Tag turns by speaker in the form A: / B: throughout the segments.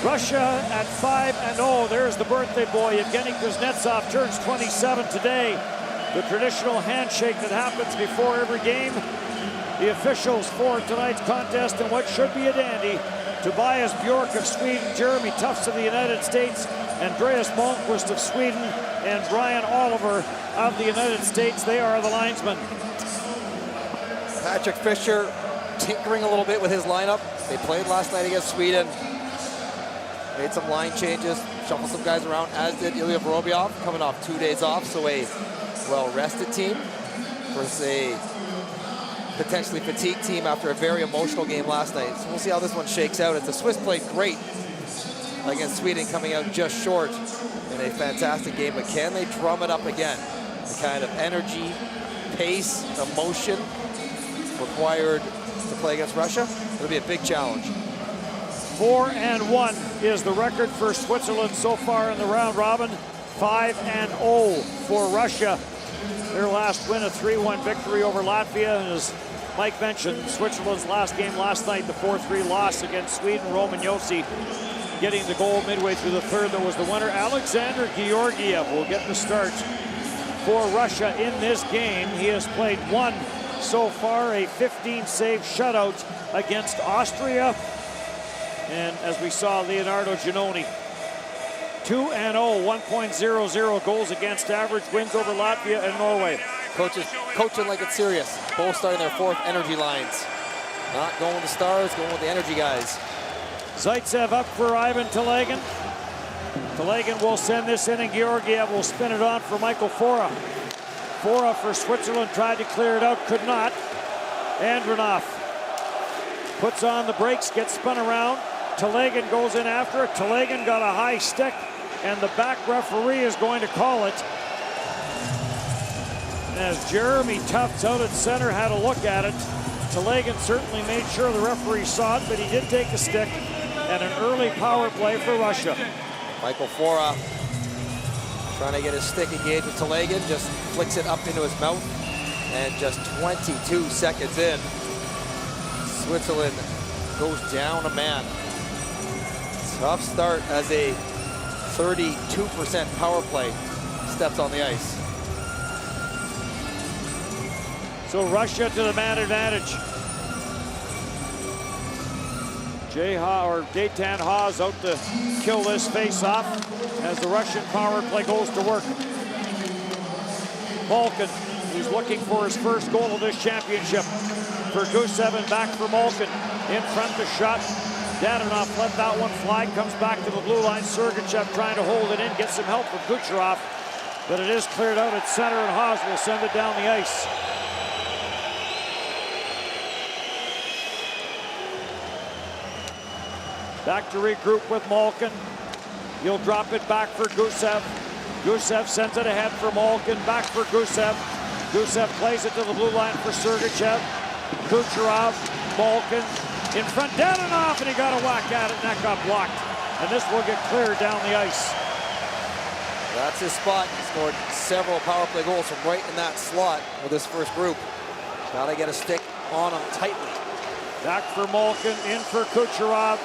A: Russia at 5-0. There's the birthday boy. Evgeny Kuznetsov turns 27 today. The traditional handshake that happens before every game. The officials for tonight's contest and what should be a dandy. Tobias Bjork of Sweden, Jeremy Tufts of the United States, Andreas Malmqvist of Sweden, and Brian Oliver of the United States. They are the linesmen.
B: Patrick Fischer tinkering a little bit with his lineup. They played last night against Sweden. Made some line changes, shuffled some guys around, as did Ilya Vorobyov, coming off 2 days off, so a well-rested team versus a potentially fatigued team after a very emotional game last night. So we'll see how this one shakes out. As the Swiss played great against Sweden, coming out just short in a fantastic game, but can they drum it up again? The kind of energy, pace, emotion required to play against Russia, it'll be a big challenge.
A: 4-1 is the record for Switzerland so far in the round robin. 5-0 for Russia. Their last win, a 3-1 victory over Latvia. And as Mike mentioned, Switzerland's last game last night, the 4-3 loss against Sweden. Roman Josi getting the goal midway through the third. That was the winner. Alexandr Georgiev will get the start for Russia in this game. He has played one so far, a 15-save shutout against Austria. And as we saw, Leonardo Giannoni, 2-0, 1.00 goals against average, wins over Latvia and Norway.
B: Coaches coaching like it's serious. Both starting their fourth energy lines. Not going with the stars, going with the energy guys.
A: Zaitsev up for Ivan Telegan. Telegan will send this in, and Georgiev will spin it on for Michael Fora. Fora for Switzerland tried to clear it out, could not. Andronov puts on the brakes, gets spun around. Telegan goes in after it. Telegan got a high stick, and the back referee is going to call it. As Jeremy Tufts out at center had a look at it, Telegan certainly made sure the referee saw it, but he did take a stick, and an early power play for Russia.
B: Michael Fora trying to get his stick engaged with Telegan, just flicks it up into his mouth, and just 22 seconds in, Switzerland goes down a man. Tough start as a 32% power play steps on the ice.
A: So Russia to the man advantage. Daytan Haas out to kill this face-off as the Russian power play goes to work. Malkin, who's looking for his first goal of this championship. For Gusev, back for Malkin. In front the shot. Dadonov let that one fly, comes back to the blue line. Sergachev trying to hold it in, gets some help from Kucherov, but it is cleared out at center, and Haas will send it down the ice. Back to regroup with Malkin. He'll drop it back for Gusev. Gusev sends it ahead for Malkin, back for Gusev. Gusev plays it to the blue line for Sergachev. Kucherov, Malkin, in front, Dadonov, and he got a whack at it, and that got blocked. And this will get cleared down the ice.
B: That's his spot. He scored several power play goals from right in that slot with this first group. Now they get a stick on him tightly.
A: Back for Malkin, in for Kucherov.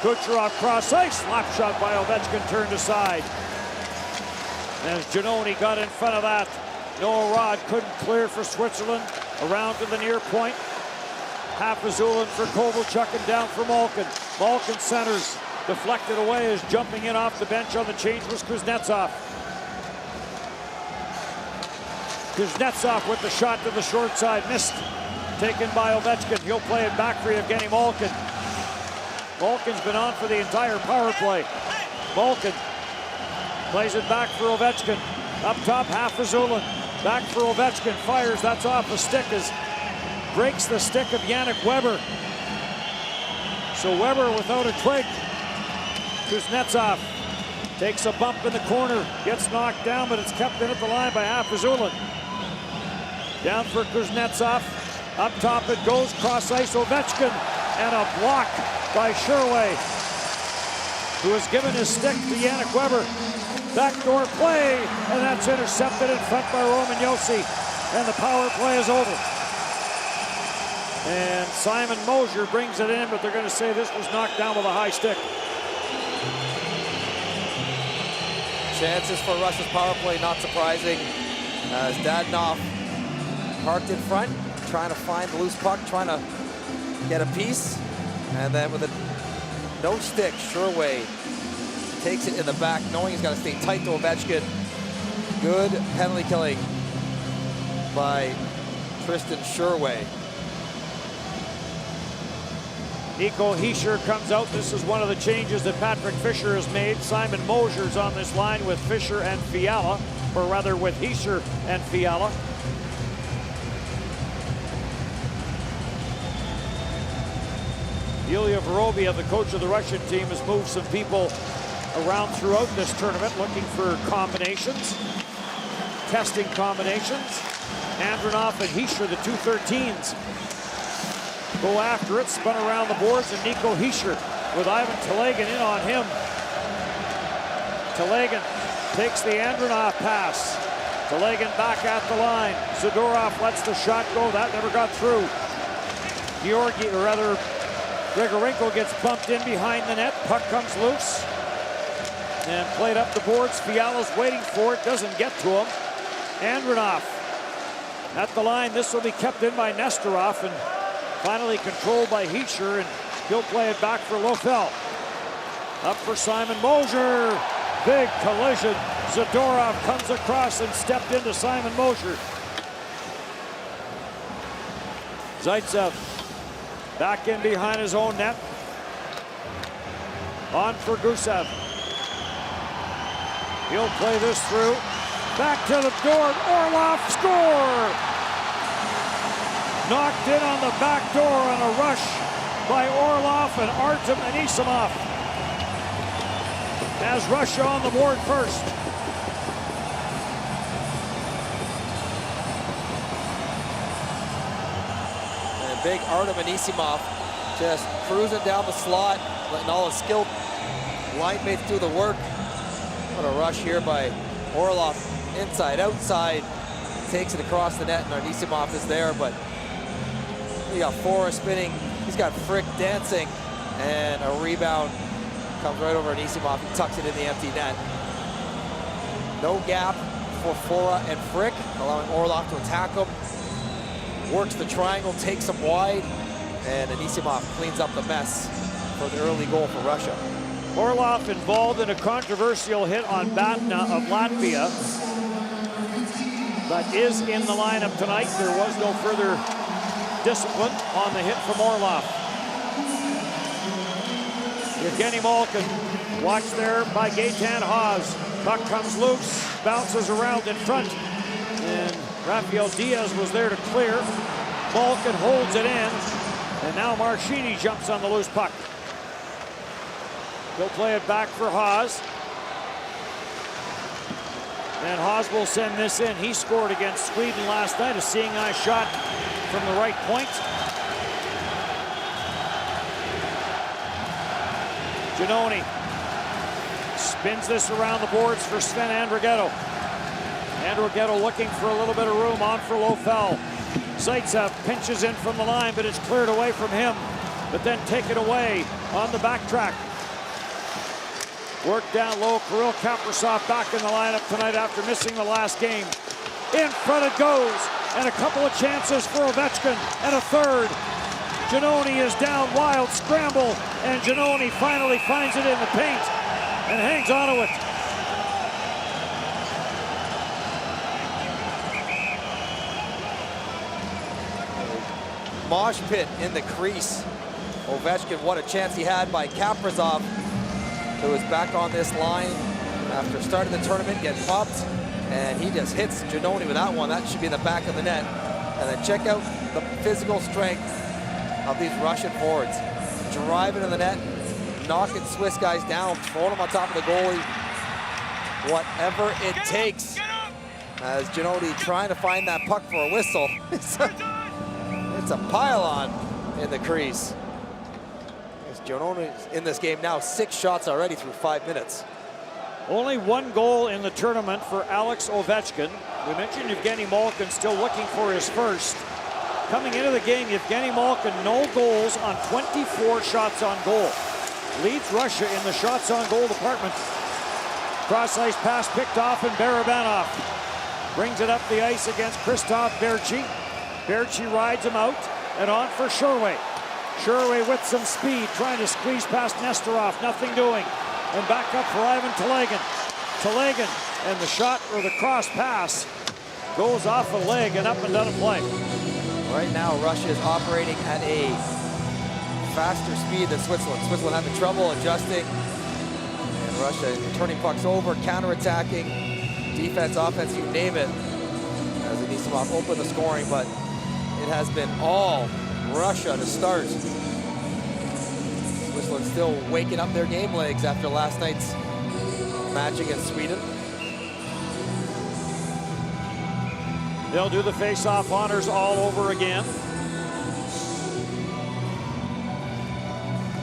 A: Kucherov cross ice, slap shot by Ovechkin, turned aside. As Giannoni got in front of that, Noah Rod couldn't clear for Switzerland. Around to the near point. Hafizulin for Kovalchuk and down for Malkin. Malkin centers, deflected away as jumping in off the bench on the change was Kuznetsov. Kuznetsov with the shot to the short side, missed. Taken by Ovechkin. He'll play it back for Evgeny Malkin. Malkin's been on for the entire power play. Malkin plays it back for Ovechkin. Up top, Hafizulin. Back for Ovechkin, fires, that's off the stick as breaks the stick of Yannick Weber. So Weber without a twig. Kuznetsov takes a bump in the corner, gets knocked down, but it's kept in at the line by Hafizulin. Down for Kuznetsov. Up top it goes, cross ice, Ovechkin, and a block by Sherway, who has given his stick to Yannick Weber. Backdoor play, and that's intercepted in front by Roman Josi, and the power play is over. And Simon Mosier brings it in, but they're going to say this was knocked down with a high stick.
B: Chances for Russia's power play, not surprising. As Dadonov parked in front, trying to find the loose puck, trying to get a piece. And then with a no stick, Sherway takes it in the back, knowing he's got to stay tight to Ovechkin. Good penalty killing by Tristan Sherway.
A: Nico Hischier comes out. This is one of the changes that Patrick Fisher has made. Simon Mosier's on this line with Fisher and Fiala, or rather with Hischier and Fiala. Ilya Vorobiev, the coach of the Russian team, has moved some people around throughout this tournament looking for combinations, testing combinations. Andronov and Hischier, the 213s, go after it, spun around the boards, and Nico Hischier with Ivan Telegan in on him. Telegan takes the Andronov pass. Telegan back at the line. Zadorov lets the shot go. That never got through. Grigorenko gets bumped in behind the net. Puck comes loose and played up the boards. Fiala's waiting for it, doesn't get to him. Andronov at the line. This will be kept in by Nestorov and finally controlled by Hischier, and he'll play it back for Lofel. Up for Simon Mosier. Big collision. Zadorov comes across and stepped into Simon Mosier. Zaitsev back in behind his own net. On for Gusev. He'll play this through. Back to the door. Orlov score! Knocked in on the back door on a rush by Orlov and Artem Anisimov. Has Russia on the board first.
B: And big Artem Anisimov just cruising down the slot, letting all his skilled line mates do the work. What a rush here by Orlov. Inside, outside. Takes it across the net, and Anisimov is there, but you got Forrest spinning. He's got Frick dancing, and a rebound comes right over Anisimov. He tucks it in the empty net. No gap for Fora and Frick, allowing Orlov to attack him. Works the triangle, takes him wide, and Anisimov cleans up the mess for the early goal for Russia.
A: Orlov involved in a controversial hit on Batna of Latvia, but is in the lineup tonight. There was no further discipline on the hit from Orlov. Evgeny Malkin, watched there by Gaetan Haas. Puck comes loose, bounces around in front, and Rafael Diaz was there to clear. Malkin holds it in, and now Marchini jumps on the loose puck. He'll play it back for Haas. And Haas will send this in. He scored against Sweden last night, a seeing eye shot from the right point. Giannoni spins this around the boards for Sven Andrighetto. Andrighetto looking for a little bit of room, on for Lofel. Zaitsev pinches in from the line, but it's cleared away from him, but then taken away on the backtrack. Work down low. Kirill Kaprizov back in the lineup tonight after missing the last game. In front it goes, and a couple of chances for Ovechkin, and a third. Giannoni is down, wild scramble, and Giannoni finally finds it in the paint and hangs onto it.
B: Mosh pit in the crease. Ovechkin, what a chance he had by Kaprizov, who is back on this line after starting the tournament, getting popped, and he just hits Giannoni with that one. That should be in the back of the net. And then check out the physical strength of these Russian forwards. Driving to the net, knocking Swiss guys down, throwing them on top of the goalie. Whatever it takes. As Giannoni trying to find that puck for a whistle. It's a pile-on in the crease. Giannoni in this game now, 6 shots already through 5 minutes.
A: Only 1 goal in the tournament for Alex Ovechkin. We mentioned Evgeny Malkin still looking for his first. Coming into the game, Evgeny Malkin, no goals on 24 shots on goal. Leads Russia in the shots on goal department. Cross-ice pass picked off, and Barabanov brings it up the ice against Christoph Berchi. Berchi rides him out, and on for Sherway. Sherway with some speed, trying to squeeze past Nestorov, nothing doing. And back up for Ivan Telegan. Telegan, and the shot or the cross pass goes off a leg and up and down a play.
B: Right now, Russia is operating at a faster speed than Switzerland. Switzerland having trouble adjusting. And Russia turning pucks over, counterattacking, defense, offense, you name it. As it needs to open the scoring, but it has been all Russia to start. Switzerland still waking up their game legs after last night's match against Sweden.
A: They'll do the face-off honors all over again.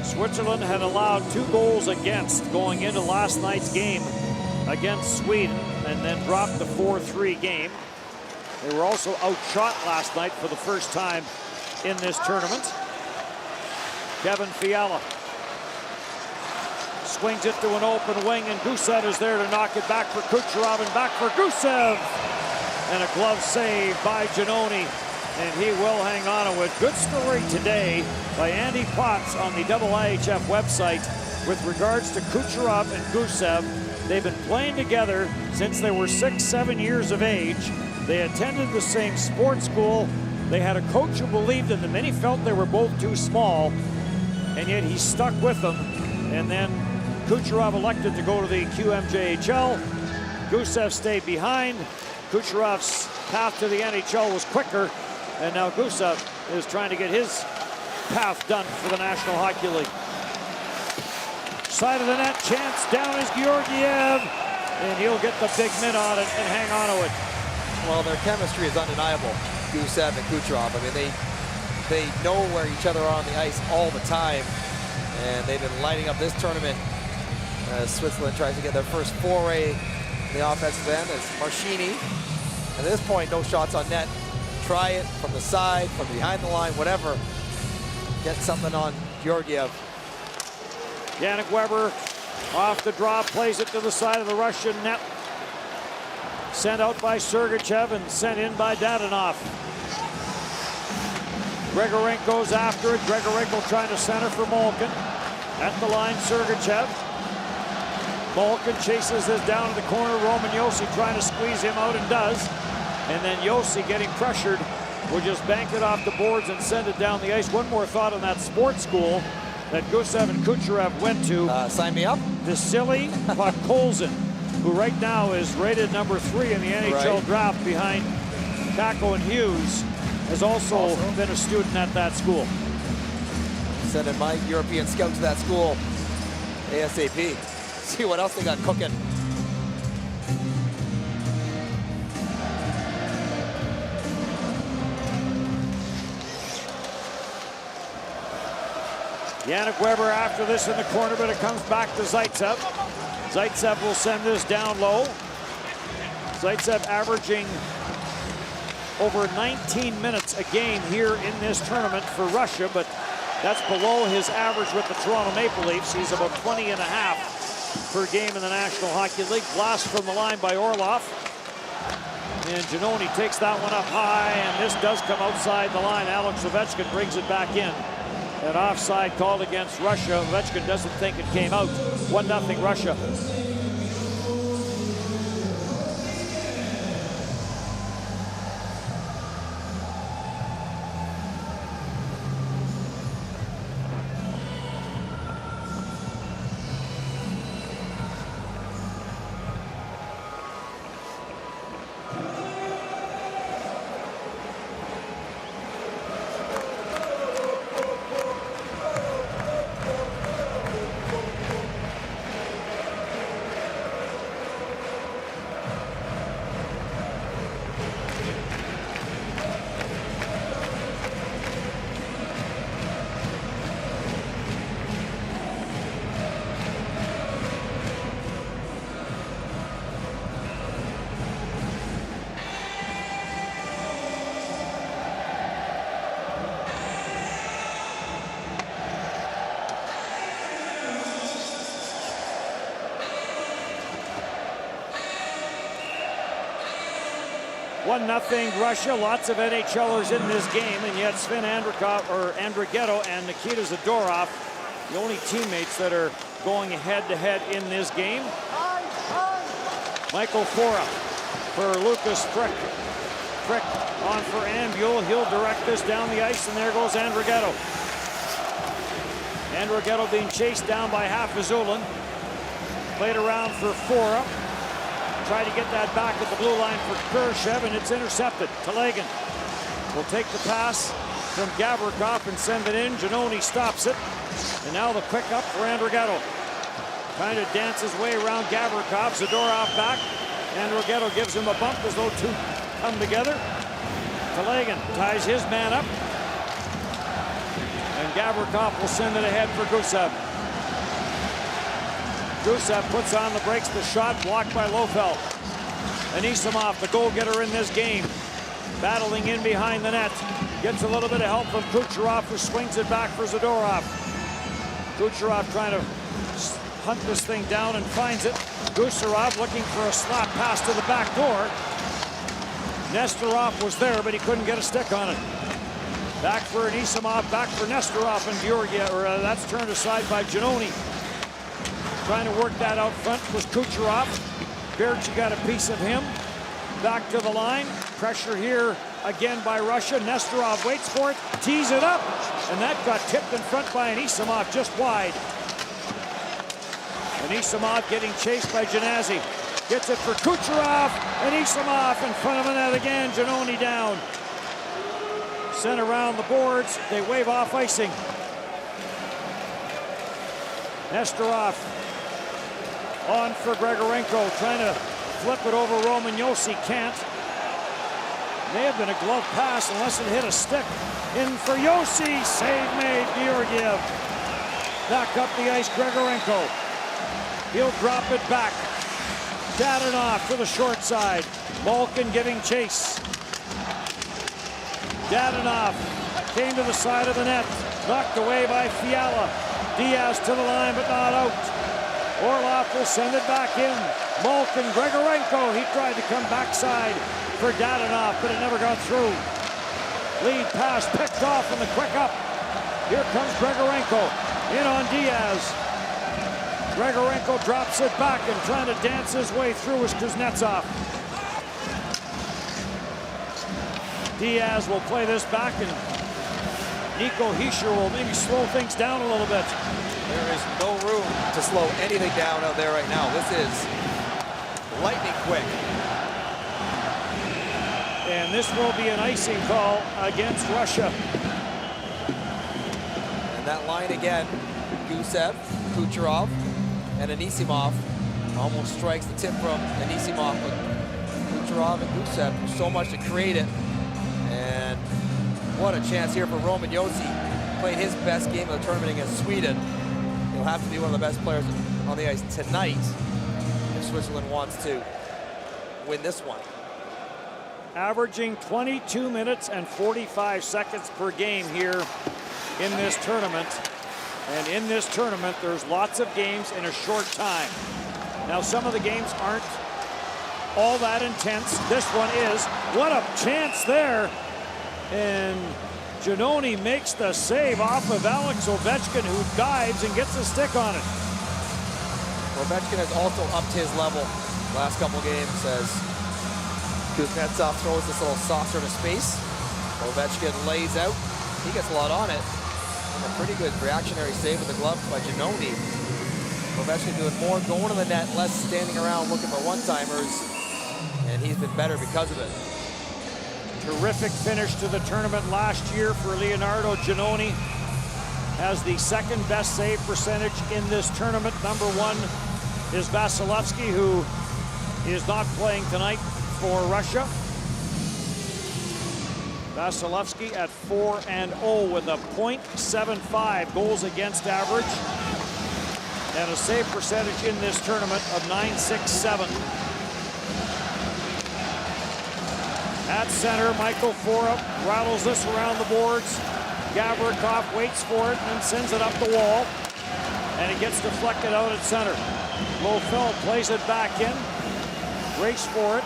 A: Switzerland had allowed 2 goals against going into last night's game against Sweden, and then dropped the 4-3 game. They were also outshot last night for the first time in this tournament. Kevin Fiala swings it to an open wing, and Gusev is there to knock it back for Kucherov, and back for Gusev. And a glove save by Giannoni, and he will hang on to it. Good story today by Andy Potts on the IIHF website with regards to Kucherov and Gusev. They've been playing together since they were 6-7 years of age. They attended the same sports school. They had a coach who believed in them, and he felt they were both too small, and yet he stuck with them. And then Kucherov elected to go to the QMJHL. Gusev stayed behind. Kucherov's path to the NHL was quicker, and now Gusev is trying to get his path done for the National Hockey League. Side of the net, chance down is Georgiev, and he'll get the big mitt on it and hang on to it.
B: Well, their chemistry is undeniable, Gusev and Kucherov. I mean, they know where each other are on the ice all the time, and they've been lighting up this tournament as Switzerland tries to get their first foray in the offensive end. It's Marchini. At this point, no shots on net. Try it from the side, from behind the line, whatever. Get something on Georgiev.
A: Yannick Weber off the draw, plays it to the side of the Russian net. Sent out by Sergachev and sent in by Dadonov. Grigorenko's after it. Grigorenko trying to center for Malkin. At the line, Sergachev. Malkin chases this down to the corner. Roman Josi trying to squeeze him out, and does. And then Josi, getting pressured, will just bank it off the boards and send it down the ice. One more thought on that sports school that Gusev and Kucherov went to.
B: Sign me up.
A: Vasily Podkolzin, who right now is rated number 3 in the NHL draft behind Kako and Hughes, has also been a student at that school.
B: Sending my European scout to that school ASAP. See what else they got cooking.
A: Yannick Weber after this in the corner, but it comes back to Zaitsev. Zaitsev will send this down low. Zaitsev averaging over 19 minutes a game here in this tournament for Russia, but that's below his average with the Toronto Maple Leafs. He's about 20 and a half per game in the National Hockey League. Blast from the line by Orlov. And Giannoni takes that one up high, and this does come outside the line. Alex Ovechkin brings it back in. An offside called against Russia. Ovechkin doesn't think it came out. 1-0 Russia. 1-0 Russia. Lots of NHLers in this game, and yet Sven Andrighetto and Nikita Zadorov, the only teammates that are going head-to-head in this game. Michael Fora for Lucas Frick. Frick on for Ambule. He'll direct this down the ice, and there goes Andrighetto. Andrighetto being chased down by Hafizulin. Played around for Fora. Tried to get that back at the blue line for Kershev, and it's intercepted. Telegan will take the pass from Gavrikov and send it in. Giannoni stops it. And now the quick up for Andrighetto. Trying to dance his way around Gavrikov. Zadorov back. Andrighetto gives him a bump as though two come together. Telegan ties his man up. And Gavrikov will send it ahead for Gusev. Gusev puts on the brakes. The shot blocked by Lofeld. Anisimov, the goal-getter in this game, battling in behind the net. Gets a little bit of help from Kucherov, who swings it back for Zadorov. Kucherov trying to hunt this thing down and finds it. Gusarov looking for a slap pass to the back door. Nestorov was there, but he couldn't get a stick on it. Back for Anisimov, back for Nestorov, and Georgiev, that's turned aside by Giannoni. Trying to work that out front was Kucherov. Berchi got a piece of him. Back to the line. Pressure here again by Russia. Nestorov waits for it, tees it up, and that got tipped in front by Anisimov just wide. Anisimov getting chased by Janazzi. Gets it for Kucherov. Anisimov in front of the net again. Giannoni down. Sent around the boards. They wave off icing. Nestorov on for Grigorenko, trying to flip it over Roman Josi, can't. May have been a glove pass unless it hit a stick. In for Josi, save made, Georgiev. Back up the ice, Grigorenko. He'll drop it back. Dadonov to the short side. Malkin giving chase. Dadonov came to the side of the net. Knocked away by Fiala. Diaz to the line, but not out. Orlov will send it back in. Malkin, Grigorenko, he tried to come backside for Dadonov, but it never got through. Lead pass picked off in the quick up. Here comes Grigorenko, in on Diaz. Grigorenko drops it back, and trying to dance his way through is Kuznetsov. Diaz will play this back, and Nico Hischier will maybe slow things down a little bit.
B: There is no room to slow anything down out there right now. This is lightning quick.
A: And this will be an icing call against Russia.
B: And that line again, Gusev, Kucherov, and Anisimov almost strikes the tip from Anisimov. But Kucherov and Gusev do so much to create it. And what a chance here for Roman Josi. Played his best game of the tournament against Sweden. He'll have to be one of the best players on the ice tonight if Switzerland wants to win this one.
A: Averaging 22 minutes and 45 seconds per game here in this tournament. And in this tournament, there's lots of games in a short time. Now, some of the games aren't all that intense. This one is. What a chance there. And Giannoni makes the save off of Alex Ovechkin, who dives and gets a stick on it.
B: Ovechkin has also upped his level last couple games as Kuznetsov throws this little saucer to space. Ovechkin lays out. He gets a lot on it. And a pretty good reactionary save with the glove by Giannoni. Ovechkin doing more going to the net, less standing around looking for one-timers. And he's been better because of it.
A: Terrific finish to the tournament last year for Leonardo Giannoni. Has the second best save percentage in this tournament. Number one is Vasilevsky, who is not playing tonight for Russia. Vasilevsky at 4-0 with a .75 goals against average and a save percentage in this tournament of .967. At center, Michael Fora rattles this around the boards. Gavrikov waits for it and sends it up the wall. And it gets deflected out at center. Lofeld plays it back in. Race for it.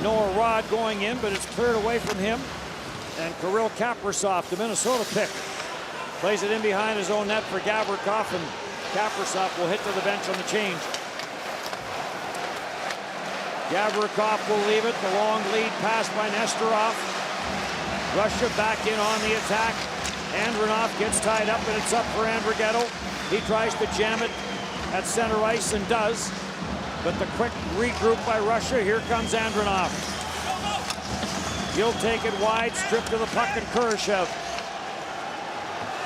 A: Noah Rod going in, but it's cleared away from him. And Kirill Kaprizov, the Minnesota pick, plays it in behind his own net for Gavrikov, and Kaprizov will hit to the bench on the change. Gavrikov will leave it. The long lead pass by Nesterov. Russia back in on the attack. Andronov gets tied up, and it's up for Andrighetto. He tries to jam it at center ice and does. But the quick regroup by Russia. Here comes Andronov. He'll take it wide, stripped to the puck, and Kurashev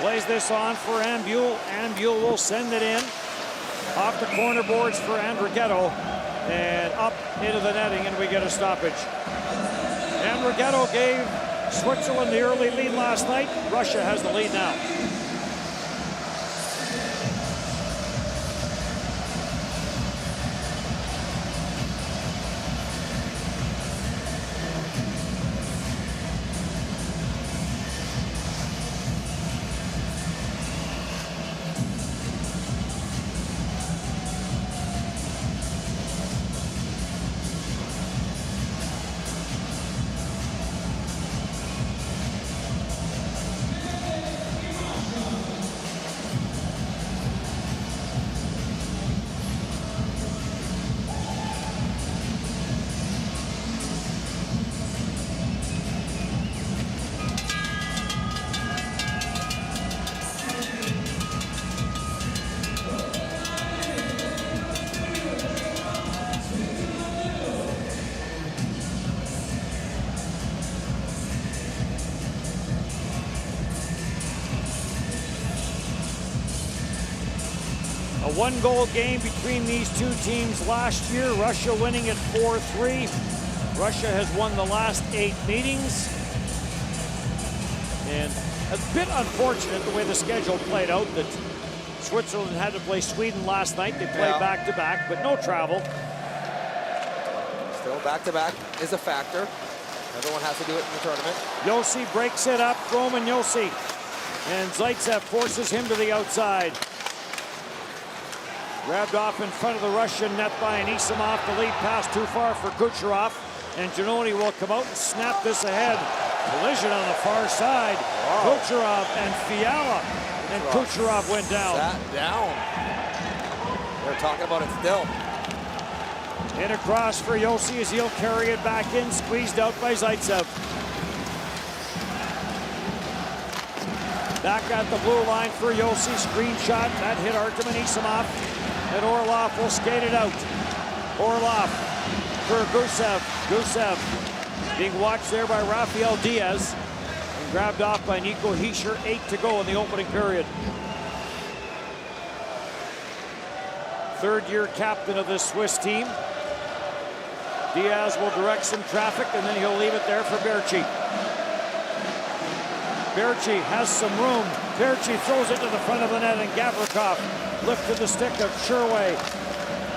A: plays this on for Ambule. Ambule will send it in. Off the corner boards for Andrighetto. And up into the netting, and we get a stoppage. Andrighetto gave Switzerland the early lead last night. Russia has the lead now. A one-goal game between these two teams last year. Russia winning it 4-3. Russia has won the last 8 meetings. And a bit unfortunate the way the schedule played out, that Switzerland had to play Sweden last night. They played back-to-back, but no travel.
B: Still back-to-back is a factor. Everyone has to do it in the tournament.
A: Yossi breaks it up. Roman Yossi. And Zaitsev forces him to the outside. Grabbed off in front of the Russian net by Anisimov. The lead pass too far for Kucherov. And Giannoni will come out and snap this ahead. Collision on the far side. Wow. Kucherov and Fiala. And Kucherov went down.
B: Sat down. They're talking about it still.
A: In across for Yossi as he'll carry it back in. Squeezed out by Zaitsev. Back at the blue line for Yossi. Screenshot. That hit Artem Anisimov. And Orlov will skate it out. Orlov for Gusev. Gusev being watched there by Rafael Diaz. And grabbed off by Nico Hischier. 8 to go in the opening period. Third-year captain of this Swiss team. Diaz will direct some traffic, and then he'll leave it there for Berchi. Berchi has some room. Berchi throws it to the front of the net, and Gavrikov lifted the stick of Sherway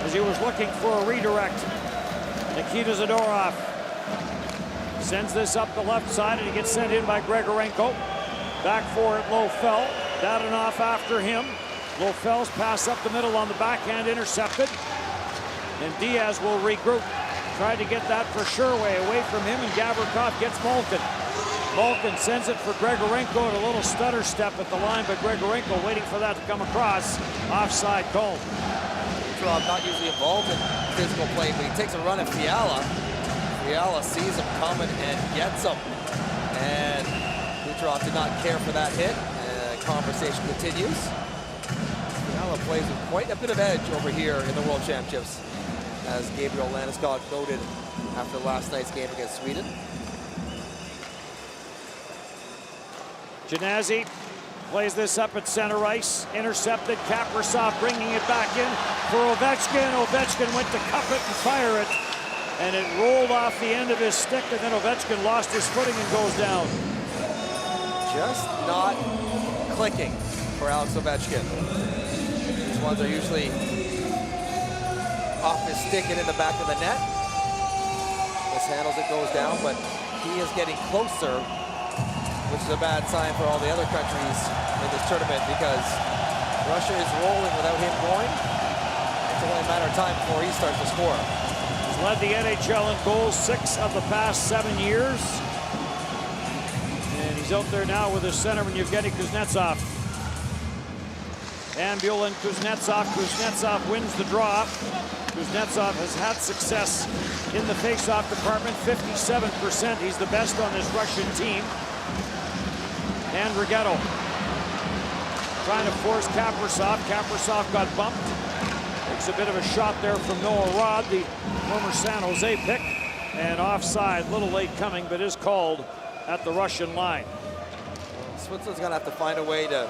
A: as he was looking for a redirect. Nikita Zadorov sends this up the left side, and he gets sent in by Grigorenko. Back for it, Lofell. Dadonov after him. Lofell's pass up the middle on the backhand, intercepted. And Diaz will regroup. Tried to get that for Sherway away from him, and Gavrikov gets Malkin. Malkin sends it for Grigorenko at a little stutter step at the line, but Grigorenko waiting for that to come across. Offside call.
B: Kucherov not usually involved in physical play, but he takes a run at Fiala. Fiala sees him coming and gets him. And Kucherov did not care for that hit. Conversation continues. Fiala plays with quite a bit of edge over here in the World Championships, as Gabriel Landeskog noted after last night's game against Sweden.
A: Genazzi plays this up at center ice. Intercepted. Kaprizov bringing it back in for Ovechkin. Ovechkin went to cup it and fire it. And it rolled off the end of his stick, and then Ovechkin lost his footing and goes down.
B: Just not clicking for Alex Ovechkin. These ones are usually off his stick and in the back of the net. Mishandles it, goes down, but he is getting closer, which is a bad sign for all the other countries in this tournament, because Russia is rolling without him going. It's only a matter of time before he starts to score.
A: He's led the NHL in goals 6 of the past 7 years. And he's out there now with his centerman, Evgeny Kuznetsov. Ambul and Kuznetsov. Kuznetsov wins the draw. Kuznetsov has had success in the face-off department, 57%. He's the best on this Russian team. And Rigetto trying to force Kaprizov. Kaprizov got bumped. Takes a bit of a shot there from Noah Rod, the former San Jose pick. And offside, little late coming, but is called at the Russian line.
B: Switzerland's gonna have to find a way to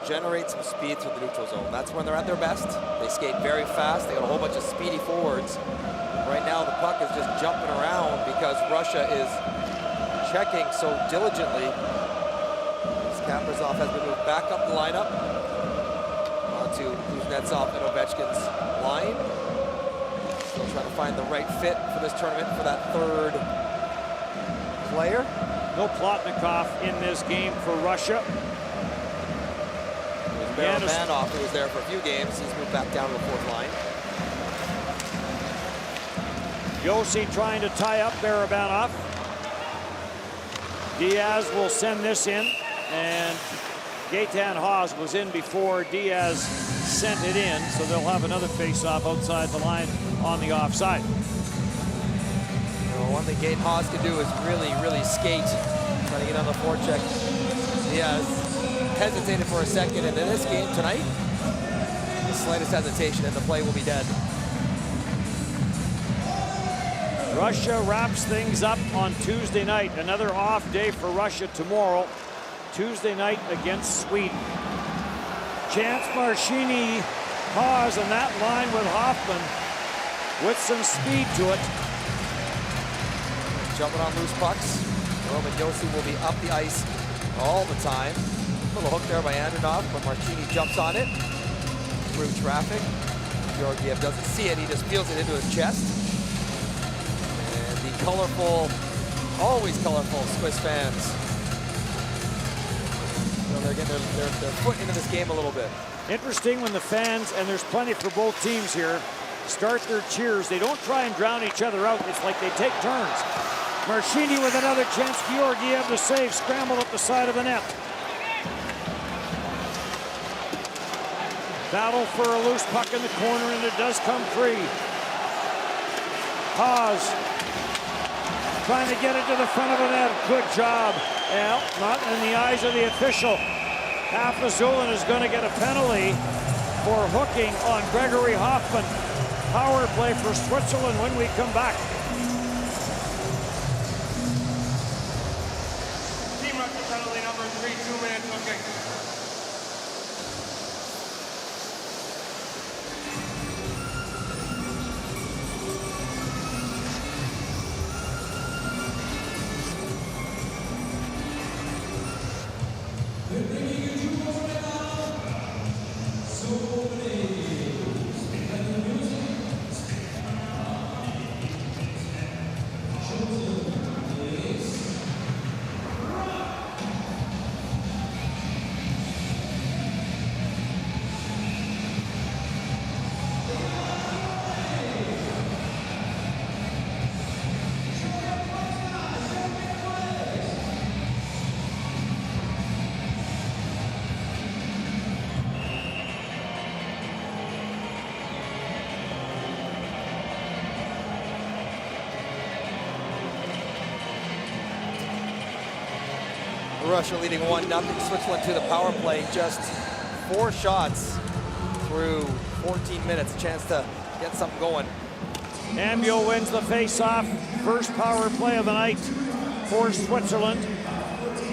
B: generate some speed through the neutral zone. That's when they're at their best. They skate very fast. They got a whole bunch of speedy forwards. Right now, the puck is just jumping around because Russia is checking so diligently. Kaprizov has been moved back up the lineup onto Kuznetsov and Ovechkin's line. Still trying to find the right fit for this tournament for that third player.
A: No Plotnikov in this game for Russia.
B: Barabanov, who was there for a few games, he's moved back down to the fourth line.
A: Yossi trying to tie up Barabanov. Diaz will send this in, and Gaetan Haas was in before Diaz sent it in, so they'll have another face-off outside the line on the offside.
B: Well, one thing Gaetan Haas can do is really skate, trying to get on the forecheck. Diaz hesitated for a second, and in this game tonight, the slightest hesitation and the play will be dead.
A: Russia wraps things up on Tuesday night. Another off day for Russia tomorrow. Tuesday night against Sweden. Chance Marchini pause on that line with Hoffman with some speed to it.
B: Jumping on loose pucks. Roman Yossi will be up the ice all the time. Little hook there by Andronov, but Marchini jumps on it through traffic. Georgiev doesn't see it, he just feels it into his chest. And the colorful, always colorful Swiss fans, you know, they're getting their foot into this game a little bit.
A: Interesting when the fans, and there's plenty for both teams here, start their cheers. They don't try and drown each other out. It's like they take turns. Marchini with another chance. Georgiev the save, scrambled up the side of the net. Battle for a loose puck in the corner, and it does come free. Haas trying to get it to the front of the net. Good job. Well, not in the eyes of the official. Afazulin is going to get a penalty for hooking on Gregory Hoffman. Power play for Switzerland when we come back.
C: Team Russia penalty number 3, 2-man hooking.
B: Russia leading 1-0. Switzerland to the power play. Just 4 shots through 14 minutes. A chance to get something going.
A: Ambul wins the face-off. First power play of the night for Switzerland.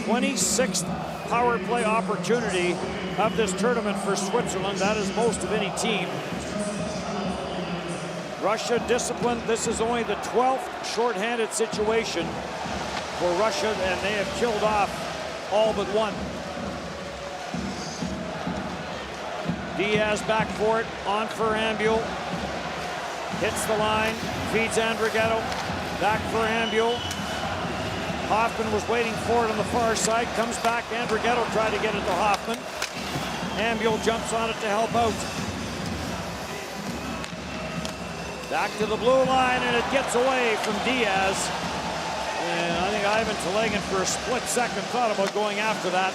A: 26th power play opportunity of this tournament for Switzerland. That is most of any team. Russia disciplined. This is only the 12th shorthanded situation for Russia, and they have killed off all but one. Diaz back for it, on for Ambul. Hits the line, feeds Andrighetto. Back for Ambul. Hoffman was waiting for it on the far side, comes back. Andrighetto tried to get it to Hoffman. Ambul jumps on it to help out. Back to the blue line, and it gets away from Diaz. And I think Ivan Telegan for a split second thought about going after that.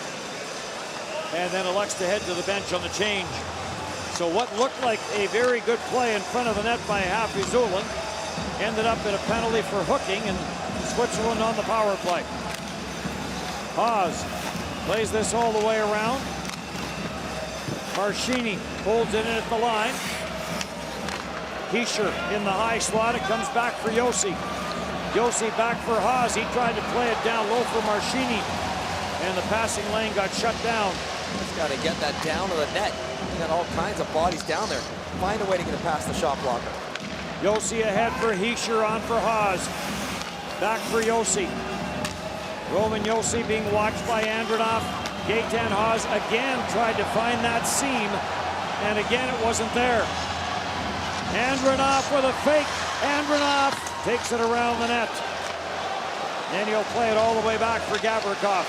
A: And then elects to head to the bench on the change. So what looked like a very good play in front of the net by Hafizullin ended up in a penalty for hooking, and Switzerland on the power play. Haas plays this all the way around. Marchini holds it in at the line. Hischer in the high slot. It comes back for Yossi. Yossi back for Haas. He tried to play it down low for Marchini, and the passing lane got shut down.
B: Just got to get that down to the net. You got all kinds of bodies down there. Find a way to get it past the shot blocker.
A: Yossi ahead for Hischer, on for Haas. Back for Yossi. Roman Yossi being watched by Andronov. Gaetan Haas again tried to find that seam, and again it wasn't there. Andronov with a fake. Andronov takes it around the net. And he'll play it all the way back for Gavrikov.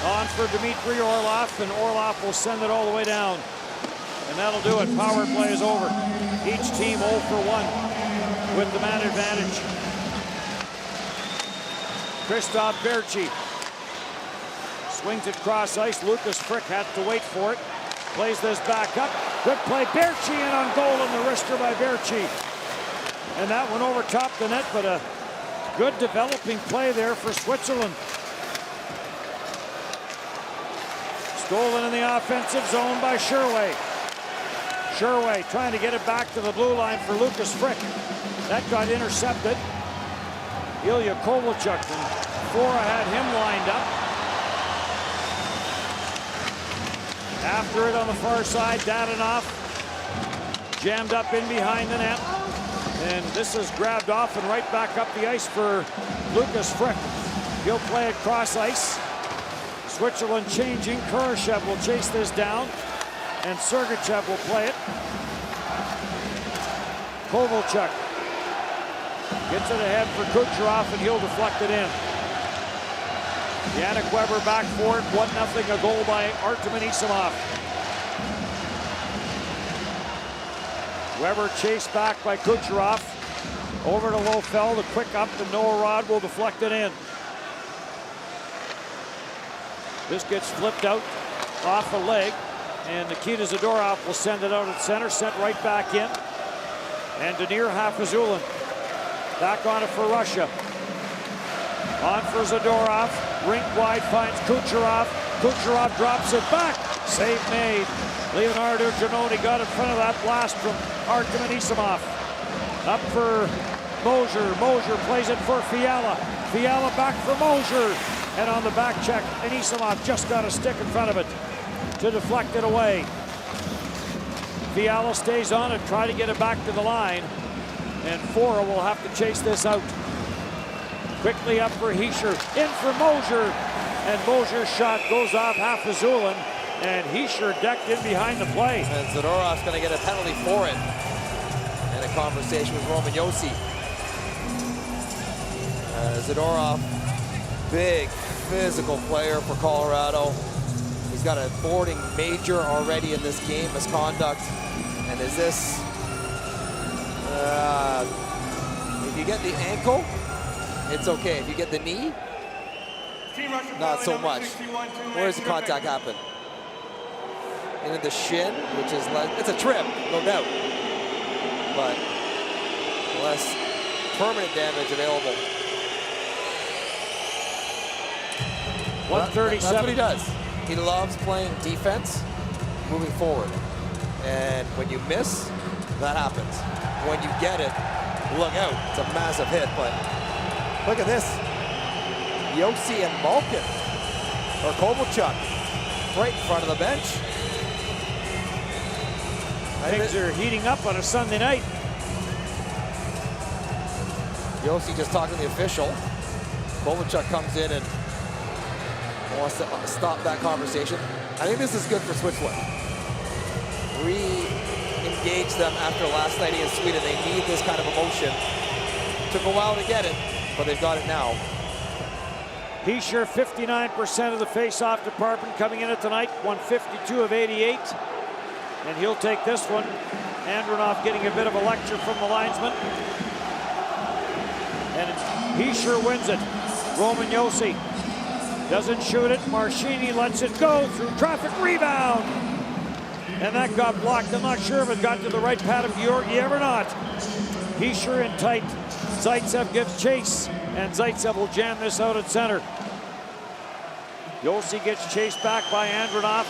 A: On for Dmitry Orlov, and Orlov will send it all the way down. And that'll do it. Power play is over. Each team 0 for 1 with the man advantage. Christoph Berchi swings it cross ice. Lucas Frick had to wait for it. Plays this back up. Good play. Berchi in on goal, and the wrister by Berchi. And that one over top the net, but a good developing play there for Switzerland. Stolen in the offensive zone by Sherway. Sherway trying to get it back to the blue line for Lucas Frick. That got intercepted. Ilya Kovalchuk, and Fora had him lined up. After it on the far side, Dadanov jammed up in behind the net. And this is grabbed off and right back up the ice for Lucas Frick. He'll play it cross ice. Switzerland changing. Kurashev will chase this down, and Sergachev will play it. Kovalchuk gets it ahead for Kucherov, and he'll deflect it in. Yannick Weber back for it. 1-0, a goal by Artem Anisimov. Weber chased back by Kucherov. Over to Lofell, the quick up, and Noah Rod will deflect it in. This gets flipped out off the leg, and Nikita Zadorov will send it out at center, sent right back in. And Danir Hafizullin back on it for Russia. On for Zadorov, rink wide, finds Kucherov. Kucherov drops it back, save made. Leonardo Giannoni got in front of that blast from Artem Anisimov. Up for Mosier. Mosier plays it for Fiala. Fiala back for Mosier. And on the back check, Anisimov just got a stick in front of it to deflect it away. Fiala stays on it, try to get it back to the line. And Fora will have to chase this out. Quickly up for Hischer, in for Mosier. And Mosier's shot goes off Hafizullin. And Hischer decked in behind the play.
B: And Zadorov's going to get a penalty for it. And a conversation with Roman Yossi. Zadorov, big physical player for Colorado. He's got a boarding major already in this game, misconduct. And is this, if you get the ankle, it's okay. If you get the knee, not so much. Where does the contact happen? Into the shin, which is it's a trip, no doubt, but less permanent damage available.
A: 137.
B: That's what he does. He loves playing defense, moving forward. And when you miss, that happens. When you get it, look out. It's a massive hit, but look at this. Yossi and Malkin, or Kovalchuk, right in front of the bench.
A: Things are heating up on a Sunday night.
B: Yossi just talking to the official. Kovalchuk comes in and wants to stop that conversation. I think this is good for Switzerland. Re-engage them after last night against Sweden. They need this kind of emotion. Took a while to get it, but they've got it now.
A: Hischer, 59% of the face-off department coming in it tonight. 152 of 88. And he'll take this one Andronoff getting a bit of a lecture from the linesman. And he sure wins it. Roman Josi doesn't shoot it. Marchini lets it go through traffic, rebound. And that got blocked. I'm not sure if it got to the right pad of Georgiev or not. He's sure in tight. Zaitsev gives chase, and Zaitsev will jam this out at center. Josi gets chased back by Andronoff.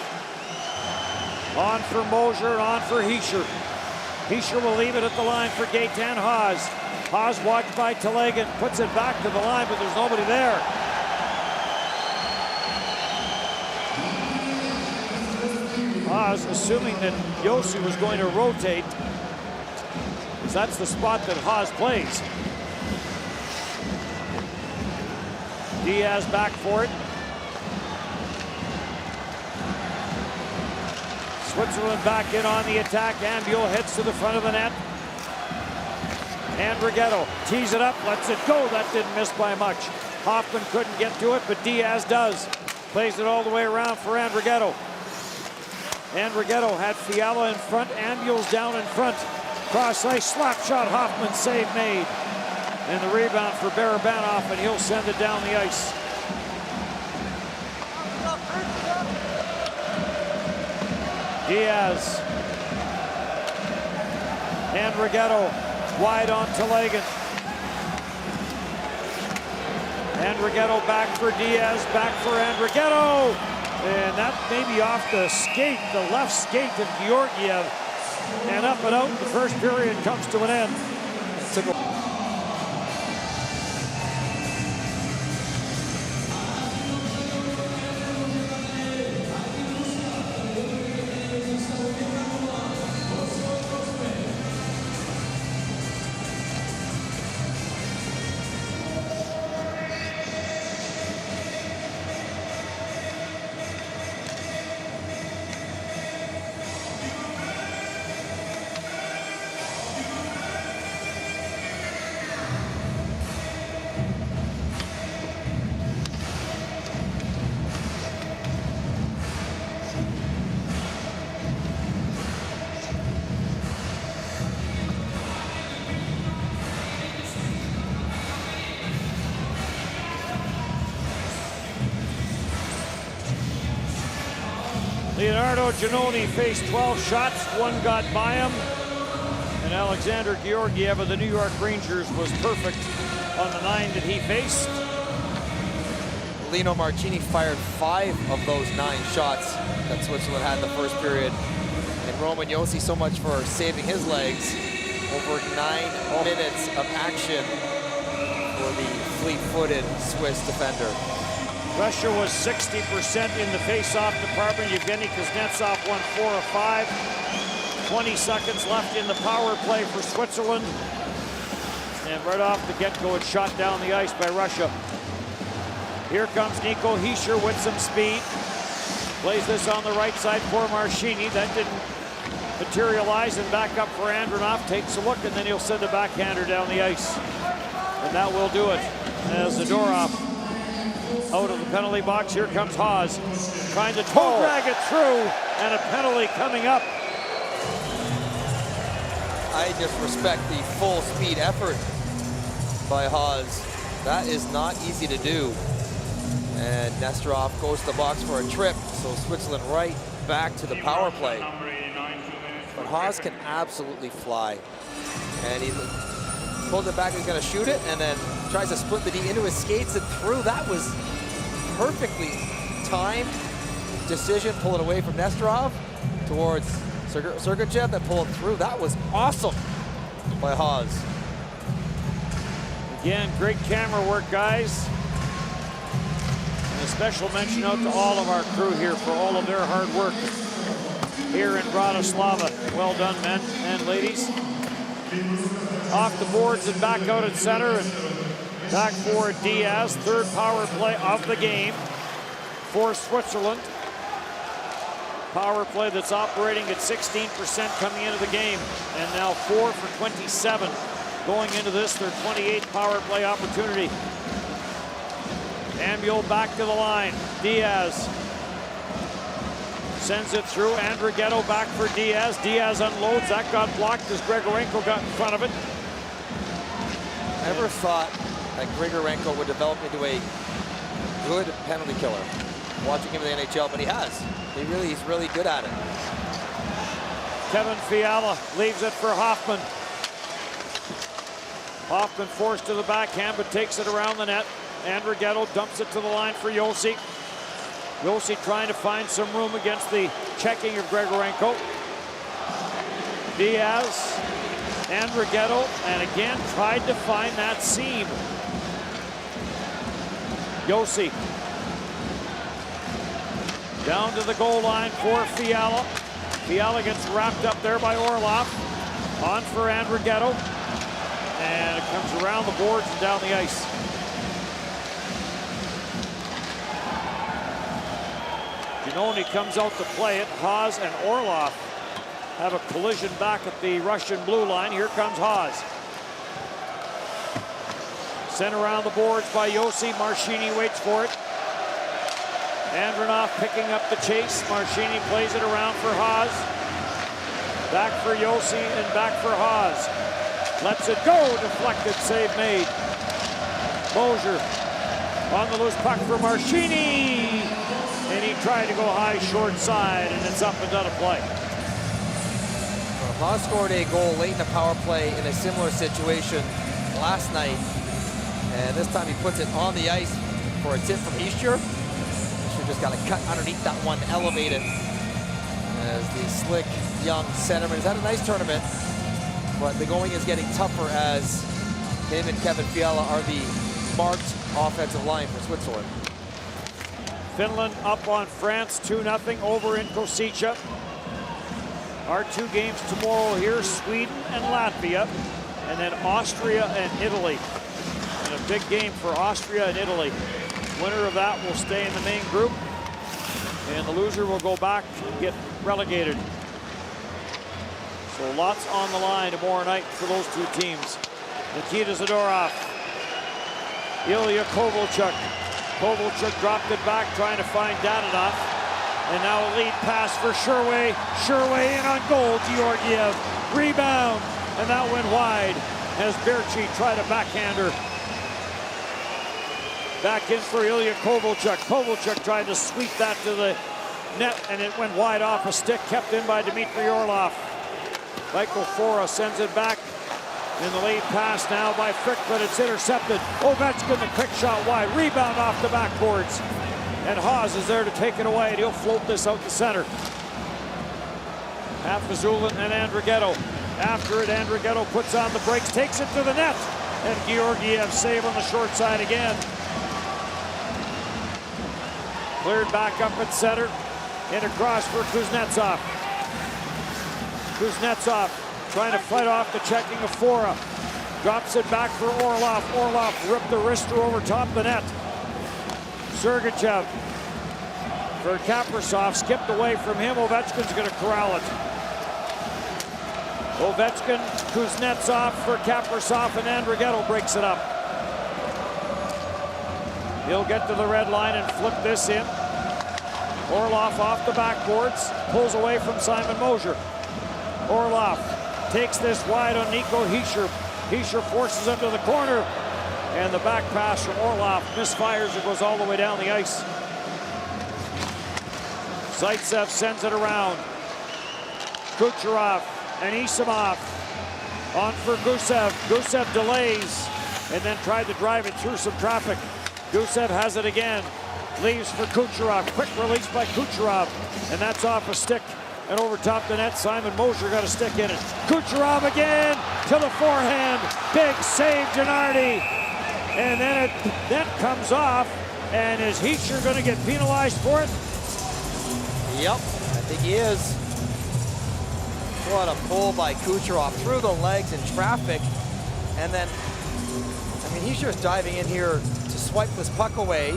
A: On for Mosier, on for Hischer. Hischer will leave it at the line for Gaetan Haas. Haas watched by Telegan, puts it back to the line, but there's nobody there. Haas, assuming that Josi was going to rotate, because that's the spot that Haas plays. Diaz back for it. Switzerland back in on the attack. Ambuel heads to the front of the net. Andrighetto tees it up, lets it go. That didn't miss by much. Hoffman couldn't get to it, but Diaz does. Plays it all the way around for Andrighetto. Andrighetto had Fiala in front. Ambuel's down in front. Cross ice, slap shot, Hoffman, save made. And the rebound for Barabanov, and he'll send it down the ice. Diaz. Andrighetto wide on Telegan. Andrighetto back for Diaz, back for Andrighetto. And that may be off the skate, the left skate of Georgiev. And up and out, the first period comes to an end. Leonardo Giannoni faced 12 shots, one got by him. And Alexander Georgiev of the New York Rangers was perfect on the 9 that he faced.
B: Lino Marchini fired 5 of those 9 shots that Switzerland had in the first period. And Roman Josi, so much for saving his legs. Over 9 minutes of action for the fleet-footed Swiss defender.
A: Russia was 60% in the face-off department. Yevgeny Kuznetsov won 4 of 5. 20 seconds left in the power play for Switzerland. And right off the get-go, it's shot down the ice by Russia. Here comes Nico Hischer with some speed. Plays this on the right side for Marchini. That didn't materialize, and back up for Andronoff. Takes a look, and then he'll send a backhander down the ice. And that will do it as Zadorov out of the penalty box. Here comes Haas, trying to toe drag it through, and a penalty coming up.
B: I just respect the full speed effort by Haas. That is not easy to do. And Nesterov goes to the box for a trip, so Switzerland right back to the power play. But Haas can absolutely fly. And he pulls it back, he's gonna shoot it, and then tries to split the D into his skates and through. That was perfectly timed decision, pull it away from Nesterov towards Sergachev, then pull it through. That was awesome by Haas.
A: Again, great camera work, guys. And a special mention out to all of our crew here for all of their hard work here in Bratislava. Well done, men and ladies. Off the boards and back out at center, and back for Diaz. Third power play of the game for Switzerland. Power play that's operating at 16% coming into the game, and now 4 for 27 going into this, their 28th power play opportunity. Ambuel back to the line. Diaz Sends it through. Andrighetto back for Diaz. Diaz unloads. That got blocked as Grigorenko got in front of it.
B: Never thought that Grigorenko would develop into a good penalty killer. Watching him in the NHL, but he has. He's really good at it.
A: Kevin Fiala leaves it for Hoffman. Hoffman forced to the backhand, but takes it around the net. Andrighetto dumps it to the line for Josi. Josi trying to find some room against the checking of Grigorenko. Diaz, Andrighetto, and again tried to find that seam. Josi down to the goal line for Fiala. Fiala gets wrapped up there by Orlov. On for Andrighetto. And it comes around the boards and down the ice. Giannoni comes out to play it. Haas and Orlov have a collision back at the Russian blue line. Here comes Haas. Sent around the boards by Josi. Marchini waits for it. Andronov picking up the chase. Marchini plays it around for Haas. Back for Josi and back for Haas. Lets it go. Deflected. Save made. Mosier on the loose puck for Marchini. And he tried to go high short side, and it's up and done a play.
B: Haas scored a goal late in the power play in a similar situation last night. And this time he puts it on the ice for a tip from Heischer. Heischer just got to cut underneath that one, elevate it. As the slick young centerman has had a nice tournament, but the going is getting tougher as him and Kevin Fiala are the marked offensive line for Switzerland.
A: Finland up on France 2-0 over in Kosice. Our two games tomorrow here, Sweden and Latvia, and then Austria and Italy. And a big game for Austria and Italy. Winner of that will stay in the main group, and the loser will go back and get relegated. So lots on the line tomorrow night for those two teams. Nikita Zadorov, Ilya Kovalchuk. Kovalchuk dropped it back, trying to find Dadonov. And now a lead pass for Sherway. Sherway in on goal, Georgiev. Rebound, and that went wide as Berchi tried a backhander. Back in for Ilya Kovalchuk. Kovalchuk tried to sweep that to the net, and it went wide off a stick, kept in by Dmitry Orlov. Michael Fora sends it back. In the lead pass now by Frick, but it's intercepted. Ovechkin, the quick shot wide. Rebound off the backboards. And Haas is there to take it away, and he'll float this out the center. Afazulin and Andrighetto. After it, Andrighetto puts on the brakes, takes it to the net. And Georgiev save on the short side again. Cleared back up at center. And across for Kuznetsov. Kuznetsov trying to fight off the checking of Fora. Drops it back for Orlov. Orlov ripped the wrister over top the net. Sergachev for Kaprizov, skipped away from him. Ovechkin's going to corral it. Ovechkin, Kuznetsov for Kaprizov, and Andrighetto breaks it up. He'll get to the red line and flip this in. Orlov off the backboards, pulls away from Simon Mosier. Orlov takes this wide on Nico Heischer. Heischer forces him to the corner, and the back pass from Orlov misfires and goes all the way down the ice. Zaitsev sends it around. Kucherov and Isamov on for Gusev. Gusev delays and then tried to drive it through some traffic. Gusev has it again. Leaves for Kucherov. Quick release by Kucherov, and that's off a stick. And over top the net, Simon Mosier got a stick in it. Kucherov again to the forehand. Big save, Gennardi. And then that comes off. And is Heischer going to get penalized for it?
B: Yep, I think he is. What a pull by Kucherov through the legs in traffic. And then, I mean, Heischer's diving in here to swipe this puck away.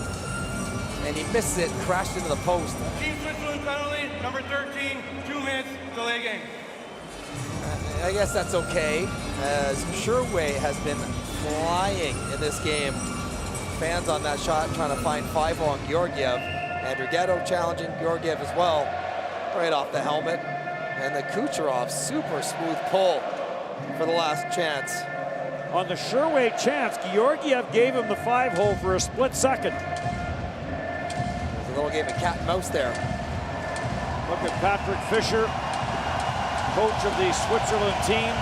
B: And he misses it, crashed into the post.
C: Team Switzerland penalty, number 13, 2 minutes, delay game.
B: I guess that's okay, as Sherway has been flying in this game. Fans on that shot trying to find 5 on Georgiev. Andrighetto challenging Georgiev as well. right off the helmet. And the Kucherov super smooth pull for the last chance.
A: On the sure-way chance, Georgiev gave him the 5-hole for a split second.
B: There's a little game of cat and mouse there.
A: Look at Patrick Fischer, coach of the Switzerland team.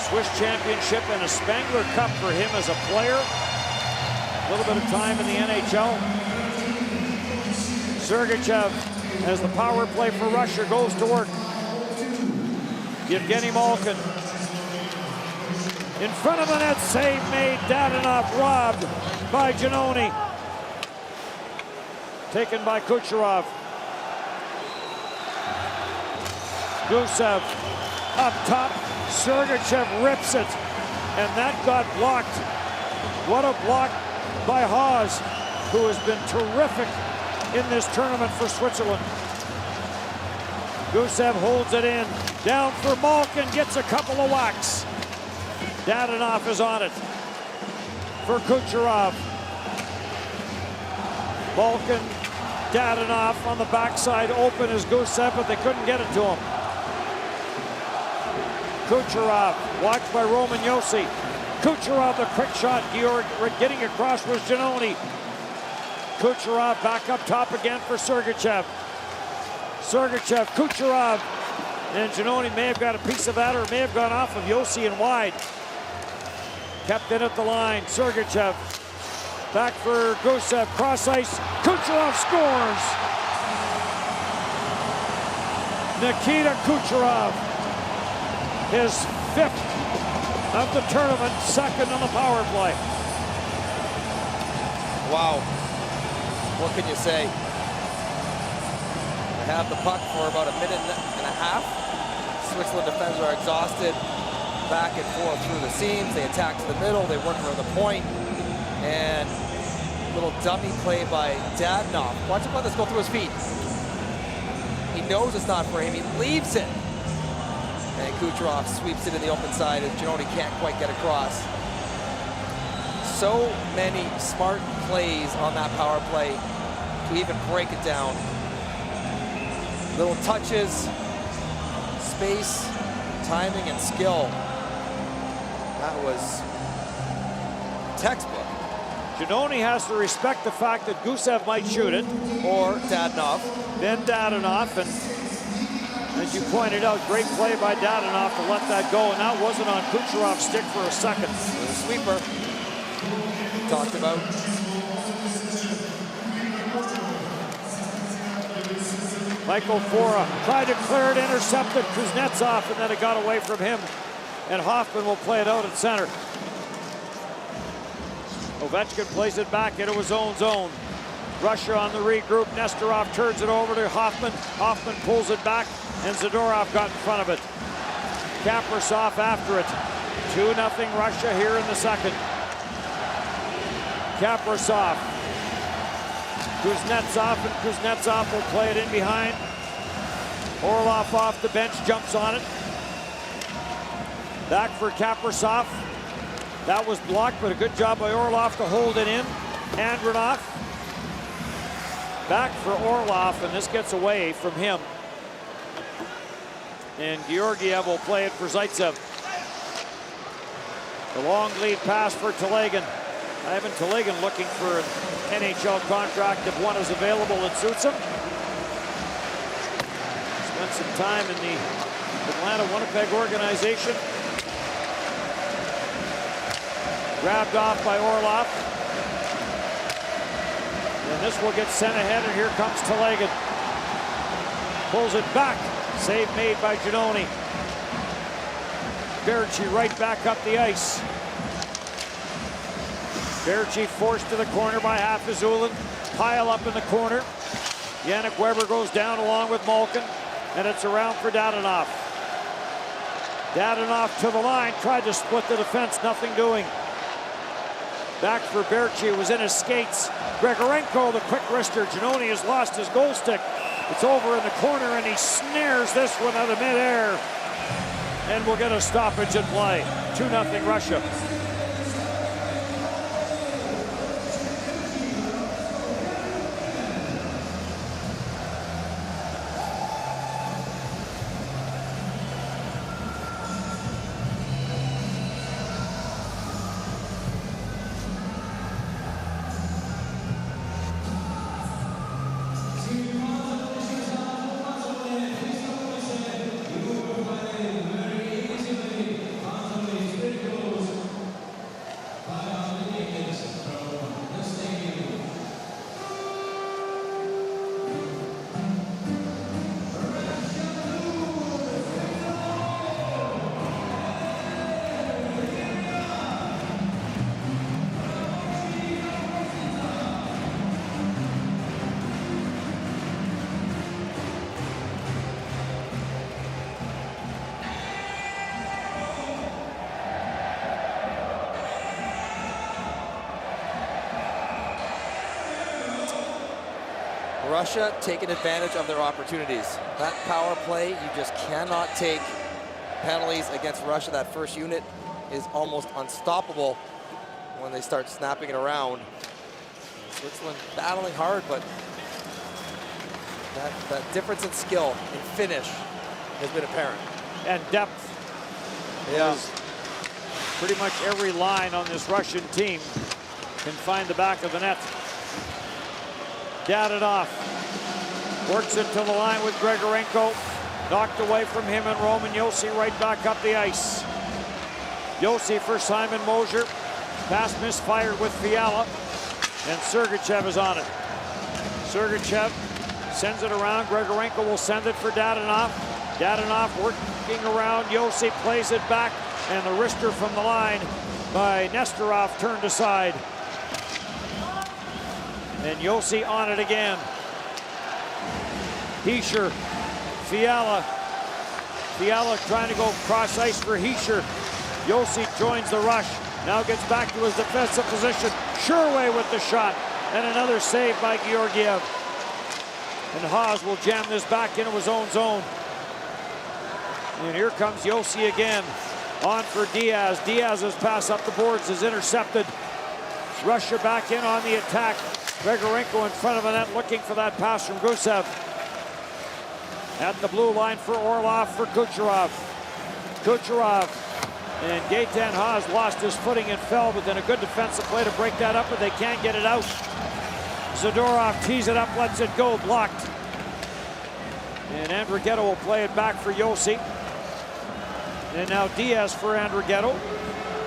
A: Swiss championship and a Spangler Cup for him as a player. A little bit of time in the NHL. Sergachev, as the power play for Russia goes to work. Yevgeny Malkin. In front of the net, save made. Dadonov robbed by Giannoni. Taken by Kucherov. Gusev up top. Sergachev rips it. And that got blocked. What a block by Haas, who has been terrific in this tournament for Switzerland. Gusev holds it in. Down for Malkin, gets a couple of whacks. Dadonov is on it for Kucherov. Malkin, Dadonov on the backside, open as Gusev, but they couldn't get it to him. Kucherov, watched by Roman Josi. Kucherov, the quick shot. Georg getting across was Giannoni. Kucherov back up top again for Sergachev. Sergachev, Kucherov, and Giannoni may have got a piece of that or may have gone off of Josi and wide. Kept in at the line, Sergachev. Back for Gusev, cross ice. Kucherov scores! Nikita Kucherov, his 5th of the tournament, 2nd on the power play.
B: Wow. What can you say? They have the puck for about a minute and a half. Switzerland defenders are exhausted. Back and forth through the seams. They attack to the middle. They work around the point. And a little dummy play by Dadonov. Watch him let this go through his feet. He knows it's not for him. He leaves it. And Kucherov sweeps it in the open side as Giannoni can't quite get across. So many smart plays on that power play to even break it down. Little touches, space, timing, and skill. That was textbook.
A: Giannoni has to respect the fact that Gusev might shoot it.
B: Or Dadonov.
A: Then Dadonov, and as you pointed out, great play by Dadonov to let that go, and that wasn't on Kucherov's stick for a second.
B: It was a sweeper. Talked about.
A: Michael Fora tried to clear it, intercepted Kuznetsov, and then it got away from him. And Hoffman will play it out at center. Ovechkin plays it back into his own zone. Russia on the regroup. Nestorov turns it over to Hoffman. Hoffman pulls it back, and Zadorov got in front of it. Kaprizov after it. 2-0 Russia here in the second. Kaprizov. Kuznetsov, and Kuznetsov will play it in behind. Orlov off the bench, jumps on it. Back for Kaprizov. That was blocked, but a good job by Orlov to hold it in. Andronov. Back for Orlov, and this gets away from him. And Georgiev will play it for Zaitsev. The long lead pass for Telegan. Ivan Telegan looking for an NHL contract if one is available that suits him. Spent some time in the Atlanta-Winnipeg organization. Grabbed off by Orlov. And this will get sent ahead, and here comes Telegan. Pulls it back. Save made by Giannoni. Berchi right back up the ice. Berchi forced to the corner by Hafizulin. Pile up in the corner. Yannick Weber goes down along with Malkin, and it's around for Dadonov. Dadonov to the line, tried to split the defense, nothing doing. Back for Berchi, was in his skates. Grigorenko, the quick wrister. Giannoni has lost his goal stick. It's over in the corner, and he snares this one out of midair. And we'll get a stoppage in play. 2-0 Russia.
B: Russia taking advantage of their opportunities. That power play, you just cannot take penalties against Russia. That first unit is almost unstoppable when they start snapping it around. Switzerland battling hard, but that difference in skill, in finish, has been apparent.
A: And depth.
B: Yeah.
A: Pretty much every line on this Russian team can find the back of the net. Dadonov works it to the line with Grigorenko. Knocked away from him and Roman Josi right back up the ice. Josi for Simon Mosier. Pass misfired with Fiala. And Sergachev is on it. Sergachev sends it around. Grigorenko will send it for Dadonov. Dadonov working around. Josi plays it back. And the wrister from the line by Nestorov turned aside. And Josi on it again. Hischer, Fiala. Fiala trying to go cross ice for Hischer. Josi joins the rush. Now gets back to his defensive position. Sherway with the shot. And another save by Georgiev. And Haas will jam this back into his own zone. And here comes Josi again. On for Diaz. Diaz's pass up the boards is intercepted. Russia back in on the attack. Grigorenko in front of the net looking for that pass from Gusev. At the blue line for Orlov for Kucherov. Kucherov and Gaetan Haas lost his footing and fell, but then a good defensive play to break that up, but they can't get it out. Zadorov tees it up, lets it go, blocked. And Andrighetto will play it back for Josi. And now Diaz for Andrighetto.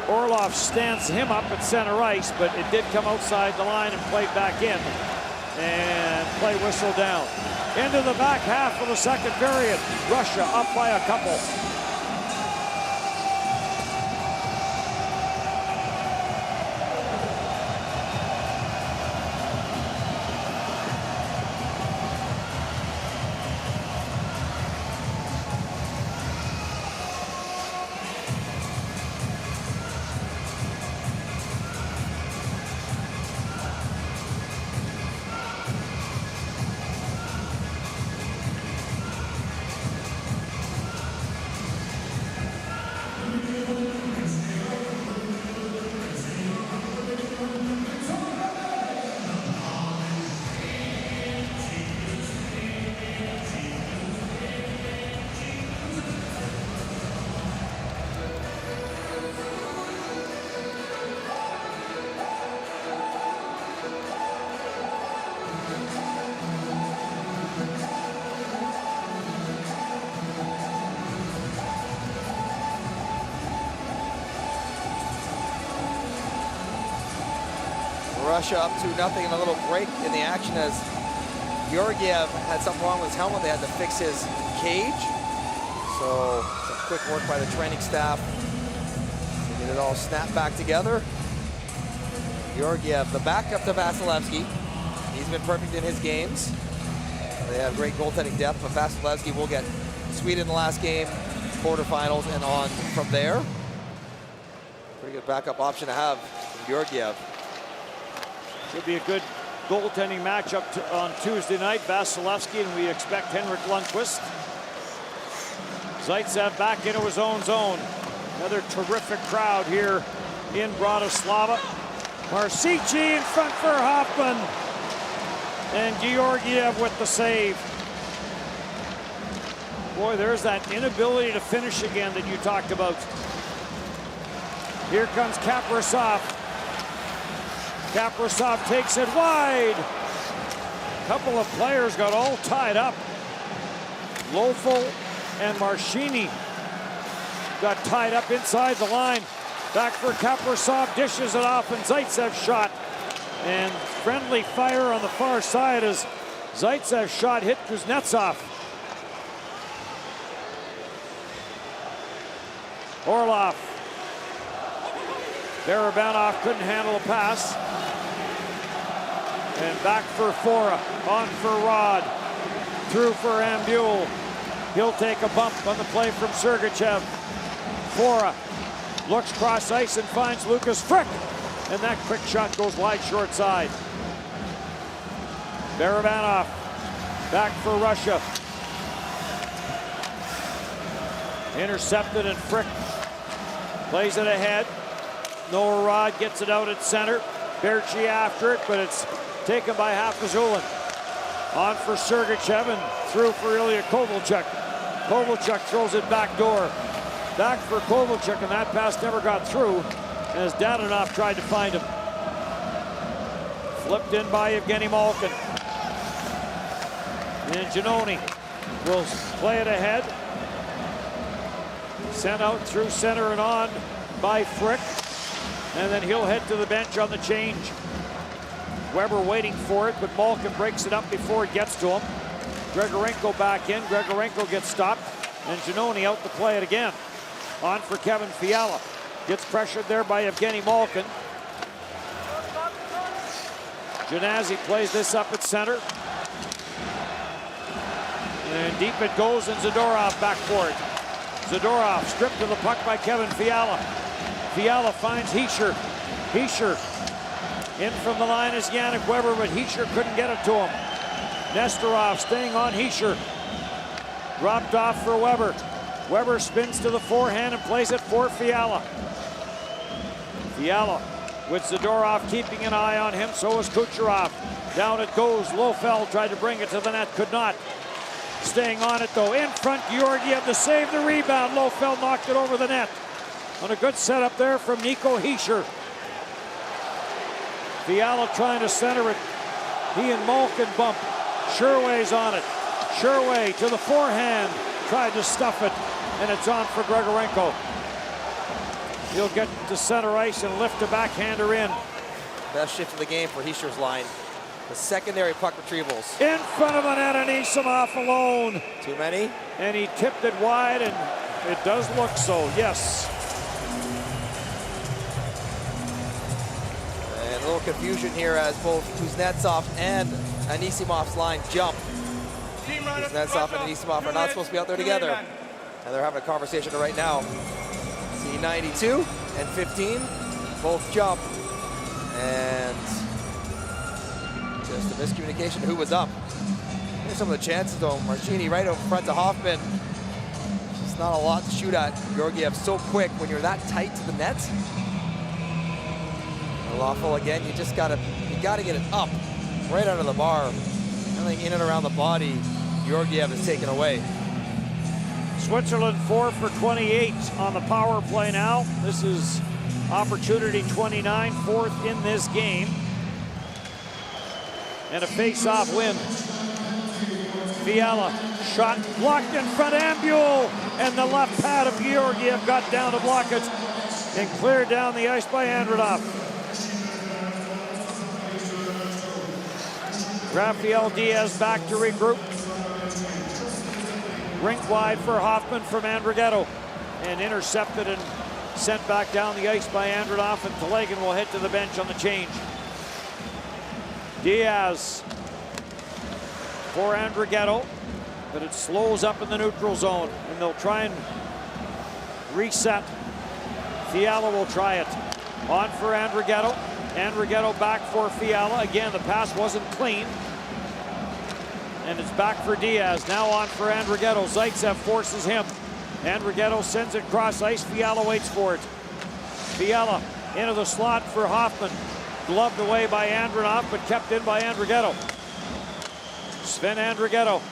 A: Orlov stands him up at center ice, but it did come outside the line and played back in. And play whistle down. Into the back half of the second period. Russia up by a couple.
B: Russia up 2-0 and a little break in the action as Georgiev had something wrong with his helmet. They had to fix his cage. So some quick work by the training staff to get it all snapped back together. Georgiev, the backup to Vasilevsky. He's been perfect in his games. They have great goaltending depth, but Vasilevsky will get Sweden in the last game, quarterfinals, and on from there. Pretty good backup option to have from Georgiev.
A: Should be a good goaltending matchup on Tuesday night. Vasilevsky, and we expect Henrik Lundqvist. Zaitsev back into his own zone. Another terrific crowd here in Bratislava. Marsici in front for Hoffman. And Georgiev with the save. Boy, there's that inability to finish again that you talked about. Here comes Kaprasov. Kaprasov takes it wide. A couple of players got all tied up. Lofel and Marchini got tied up inside the line. Back for Kaprasov, dishes it off, and Zaitsev's shot. And friendly fire on the far side as Zaitsev's shot hit Kuznetsov. Orlov. Barabanov couldn't handle the pass. And back for Fora, on for Rod, through for Ambule. He'll take a bump on the play from Sergachev. Fora looks cross ice and finds Lucas Frick. And that quick shot goes wide short side. Barabanov Back for Russia. Intercepted and Frick plays it ahead. Noah Rod gets it out at center. Berchi after it, but it's taken by Hafizulin. On for Sergachev and through for Ilya Kovalchuk. Kovalchuk throws it back door. Back for Kovalchuk, and that pass never got through as Dadanov tried to find him. Flipped in by Evgeny Malkin. And Giannoni will play it ahead. Sent out through center and on by Frick. And then he'll head to the bench on the change. Weber waiting for it, but Malkin breaks it up before it gets to him. Grigorenko back in. Grigorenko gets stopped. And Giannoni out to play it again. On for Kevin Fiala. Gets pressured there by Evgeny Malkin. Janazzi plays this up at center. And deep it goes, and Zadorov back for it. Zadorov stripped to the puck by Kevin Fiala. Fiala finds Hischer. Hischer in from the line is Yannick Weber, but Hischer couldn't get it to him. Nestorov staying on Hischer. Dropped off for Weber. Weber spins to the forehand and plays it for Fiala. Fiala with Zadorov keeping an eye on him, so is Kucherov. Down it goes. Lofeld tried to bring it to the net, could not. Staying on it though. In front, Georgiev to save the rebound. Lofeld knocked it over the net. On a good setup there from Nico Hischer. Fiala trying to center it. He and Malkin bump. Sherway's on it. Sherway to the forehand. Tried to stuff it, and it's on for Grigorenko. He'll get to center ice and lift a backhander in.
B: Best shift of the game for Hischer's line. The secondary puck retrievals.
A: In front of the net, Anисимов alone.
B: Too many?
A: And he tipped it wide, and it does look so, yes.
B: And a little confusion here as both Kuznetsov and Anisimov's line jump. Kuznetsov and Anисимов are not supposed to be out there together. And they're having a conversation right now. See 92 and 15, both jump. And just a miscommunication. Who was up? Here's some of the chances though. Marchini right over front to Hoffman. It's not a lot to shoot at. Georgiev so quick when you're that tight to the net. Lawful again. You gotta get it up, right under the bar. Anything in and around the body, Georgiev is taken away.
A: Switzerland 4 for 28 on the power play now. This is opportunity 29, fourth in this game. And a face-off win. Fiala, shot blocked in front, Ambule, and the left pad of Georgiev got down to block it and cleared down the ice by Andronov. Rafael Diaz back to regroup. Rink wide for Hoffman from Andrighetto, and intercepted and sent back down the ice by Andronov, and Telegan will head to the bench on the change. Diaz for Andrighetto, but it slows up in the neutral zone, and they'll try and reset. Fiala will try it. On for Andrighetto. Andrighetto back for Fiala. Again, the pass wasn't clean. And it's back for Diaz. Now on for Andrighetto. Zaitsev forces him. Andrighetto sends it cross ice. Fiala waits for it. Fiala into the slot for Hoffman. Gloved away by Andronov, but kept in by Andrighetto. Sven Andrighetto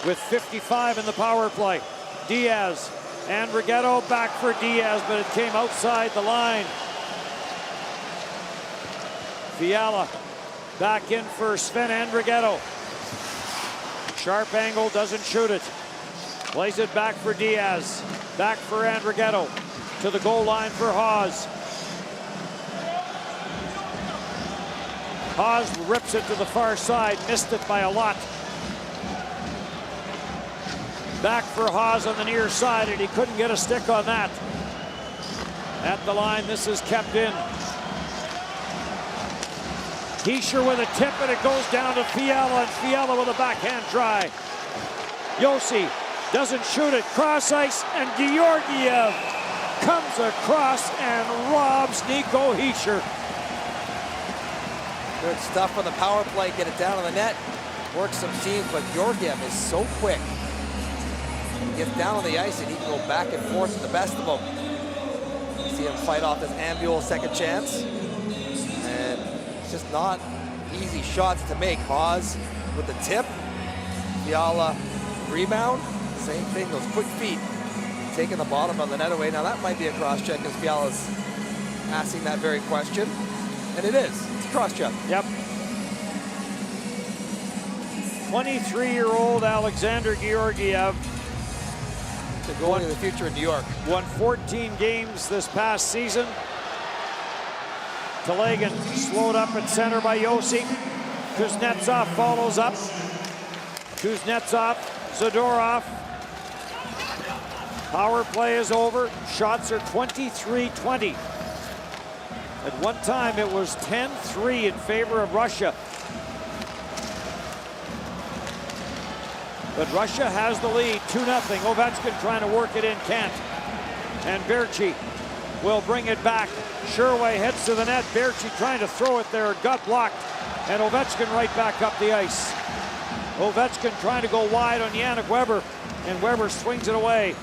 A: with 55 in the power play. Diaz. Andrighetto back for Diaz, but it came outside the line. Fiala back in for Sven Andrighetto. Sharp angle, doesn't shoot it. Plays it back for Diaz. Back for Andrighetto. To the goal line for Haas. Haas rips it to the far side. Missed it by a lot. Back for Haas on the near side, and he couldn't get a stick on that. At the line, this is kept in. Hischer with a tip, and it goes down to Fiala, and Fiala with a backhand try. Yossi doesn't shoot it, cross ice, and Georgiev comes across and robs Nico Hischer.
B: Good stuff on the power play, get it down on the net. works some seams, but Georgiev is so quick. He gets down on the ice and he can go back and forth with the best of them. See him fight off this Ambule second chance. And it's just not easy shots to make. Haas with the tip. Fiala rebound. Same thing, those quick feet. Taking the bottom of the net away. Now that might be a cross-check as Fiala's asking that very question. And it is. It's a cross-check.
A: Yep. 23-year-old Alexander Georgiev.
B: Going to the future in New York.
A: Won 14 games this past season. Telegan slowed up at center by Yossi. Kuznetsov follows up. Kuznetsov, Zadorov. Power play is over. Shots are 23-20. At one time, it was 10-3 in favor of Russia. But Russia has the lead, 2-0. Ovechkin trying to work it in, can't. And Berchi will bring it back. Sherway heads to the net. Berchi trying to throw it there, got blocked. And Ovechkin right back up the ice. Ovechkin trying to go wide on Yannick Weber, and Weber swings it away.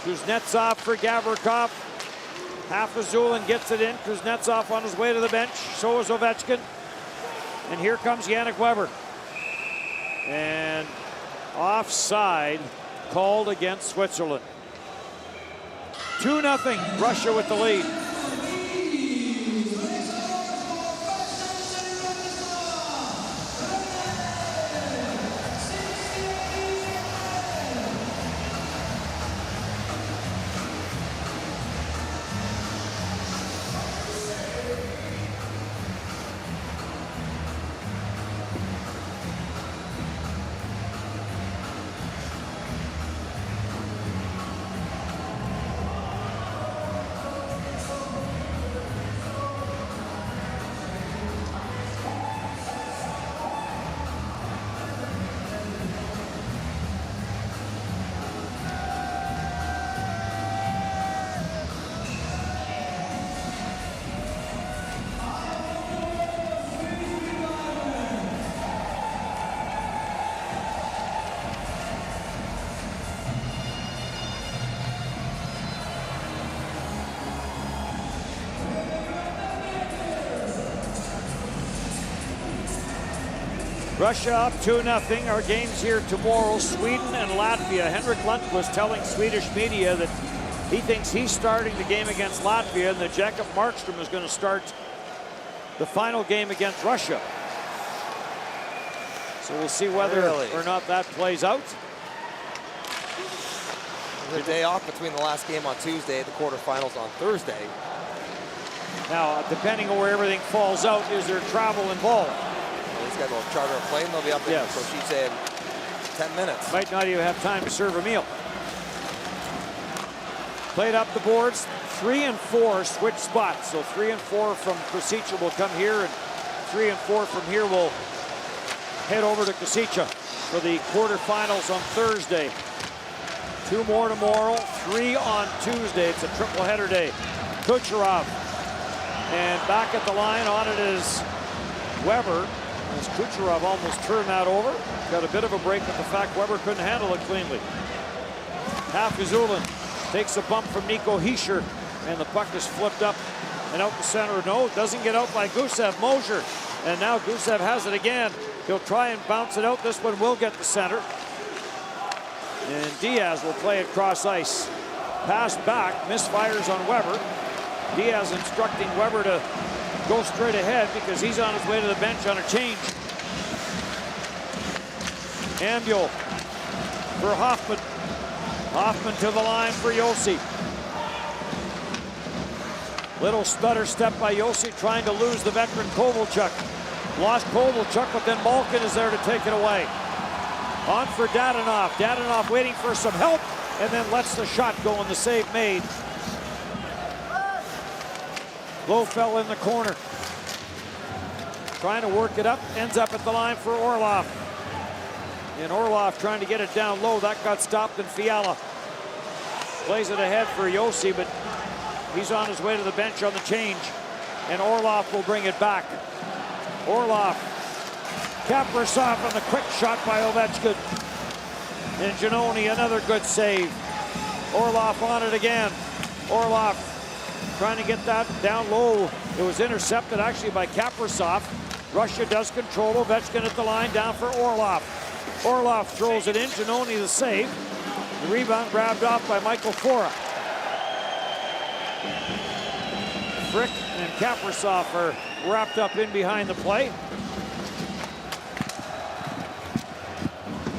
A: Kuznetsov for Gavrikov. Half-Azulin gets it in. Kuznetsov on his way to the bench. So is Ovechkin. And here comes Yannick Weber. And offside called against Switzerland. 2-0, Russia with the lead. Russia up 2-0. Our games here tomorrow, Sweden and Latvia. Henrik Lundqvist telling Swedish media that he thinks he's starting the game against Latvia and that Jacob Markstrom is going to start the final game against Russia. So we'll see whether or not that plays out.
B: The day off between the last game on Tuesday, the quarterfinals on Thursday.
A: Now, depending on where everything falls out, is there travel involved?
B: These guys will charter a plane. They'll be up there, so she's in 10 minutes.
A: Might not even have time to serve a meal. Played up the boards. 3 and 4 switch spots. So 3 and 4 from Kosica will come here, and 3 and 4 from here will head over to Kosica for the quarterfinals on Thursday. 2 more tomorrow, 3 on Tuesday. It's a triple header day. Kucherov, and back at the line on it is Weber. As Kucherov almost turned that over. Got a bit of a break with the fact Weber couldn't handle it cleanly. Half-Azulin takes a bump from Nico Hischier, and the puck is flipped up and out the center. No, it doesn't get out by Gusev. Mosier, and now Gusev has it again. He'll try and bounce it out. This one will get the center. And Diaz will play it cross ice. Pass back, misfires on Weber. Diaz instructing Weber to go straight ahead because he's on his way to the bench on a change. Ambule for Hoffman. Hoffman to the line for Yossi. Little stutter step by Yossi trying to lose the veteran Kovalchuk. Lost Kovalchuk, but then Malkin is there to take it away. On for Dadonov. Dadonov waiting for some help and then lets the shot go and the save made. Low fell in the corner. Trying to work it up, ends up at the line for Orlov. And Orlov trying to get it down low. That got stopped, and Fiala plays it ahead for Yossi, but he's on his way to the bench on the change. And Orlov will bring it back. Orlov Kaprizov on the quick shot by Ovechkin. And Giannoni, another good save. Orlov on it again. Orlov trying to get that down low. It was intercepted actually by Kaprizov. Russia does control. Ovechkin at the line, down for Orlov. Orlov throws it in. Giannoni the save. The rebound grabbed off by Michael Fora. Frick and Kaprizov are wrapped up in behind the play.